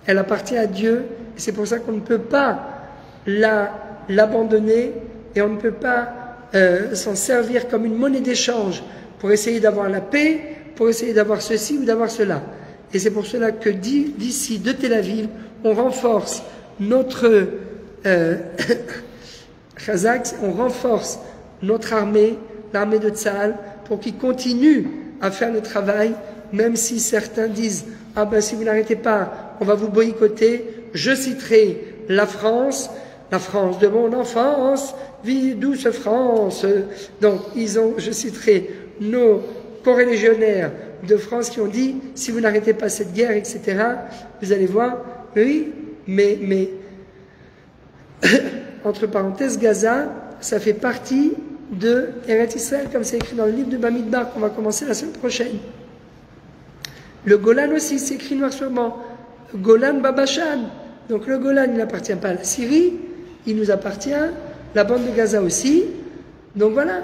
elle appartient à Dieu, et c'est pour ça qu'on ne peut pas l'abandonner, et on ne peut pas s'en servir comme une monnaie d'échange pour essayer d'avoir la paix, pour essayer d'avoir ceci ou d'avoir cela. Et c'est pour cela que d'ici, de Tel Aviv, on renforce notre on renforce notre armée, l'armée de Tzahal, pour qu'ils continuent à faire le travail, même si certains disent « Ah ben si vous n'arrêtez pas, on va vous boycotter ». Je citerai la France de mon enfance, vie douce France. Donc je citerai nos corélégionnaires de France qui ont dit « Si vous n'arrêtez pas cette guerre, etc. », vous allez voir, oui, mais entre parenthèses, Gaza, ça fait partie de Eretz Israël, comme c'est écrit dans le livre de Bamidbar qu'on va commencer la semaine prochaine. Le Golan aussi, c'est écrit noir sur blanc. Golan Babashan. Donc le Golan, il n'appartient pas à la Syrie, il nous appartient, la bande de Gaza aussi. Donc voilà,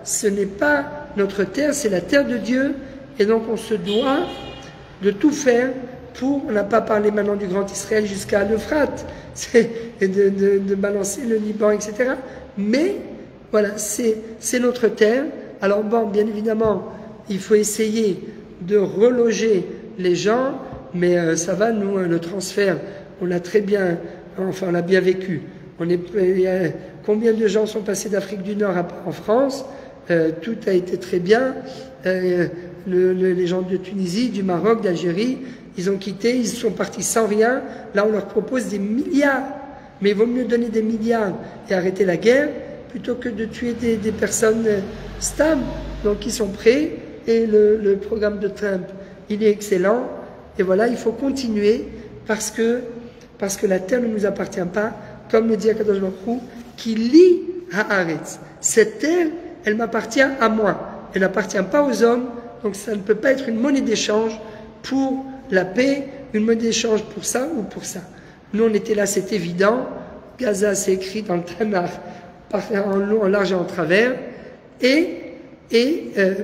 ce n'est pas notre terre, c'est la terre de Dieu, et donc on se doit de tout faire pour, on n'a pas parlé maintenant du Grand Israël jusqu'à l'Euphrate, et de balancer le Liban, etc. Mais voilà, c'est notre terre. Alors bon, bien évidemment, il faut essayer de reloger les gens, mais ça va, nous, le transfert, on l'a très bien, enfin on l'a bien vécu. Combien de gens sont passés d'Afrique du Nord en France? Tout a été très bien. Les gens de Tunisie, du Maroc, d'Algérie, ils ont quitté, ils sont partis sans rien. Là, on leur propose des milliards. Mais il vaut mieux donner des milliards et arrêter la guerre plutôt que de tuer des personnes stables. Donc, ils sont prêts. Et le programme de Trump, il est excellent. Et voilà, il faut continuer parce que la terre ne nous appartient pas, comme le dit Akadosh Baruch Hu, qui lie Haaretz. Cette terre, elle m'appartient à moi. Elle n'appartient pas aux hommes. Donc, ça ne peut pas être une monnaie d'échange pour la paix, une monnaie d'échange pour ça ou pour ça. Nous, on était là, c'est évident. Gaza, c'est écrit dans le Tanakh, en long, en large et en travers. Et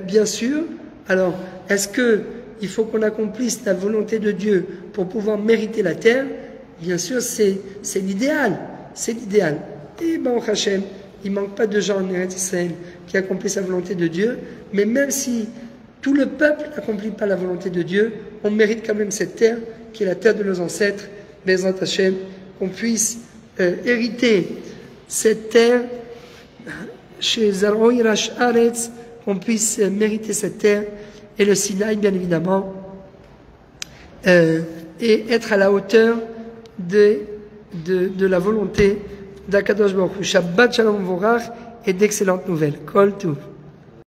bien sûr, alors, est-ce qu'il faut qu'on accomplisse la volonté de Dieu pour pouvoir mériter la terre? Bien sûr, c'est l'idéal. C'est l'idéal. Et Baruch Hashem, il ne manque pas de gens en Eretz Israël qui accomplissent la volonté de Dieu. Mais même si tout le peuple n'accomplit pas la volonté de Dieu, on mérite quand même cette terre, qui est la terre de nos ancêtres, Bezrat Hashem, qu'on puisse hériter cette terre, chez Zaroi Rash Aretz, qu'on puisse mériter cette terre, et le Sinaï, bien évidemment, et être à la hauteur de la volonté d'Akadosh Baruch Hu. Shabbat Shalom Vorach et d'excellentes nouvelles. Kol Tuv.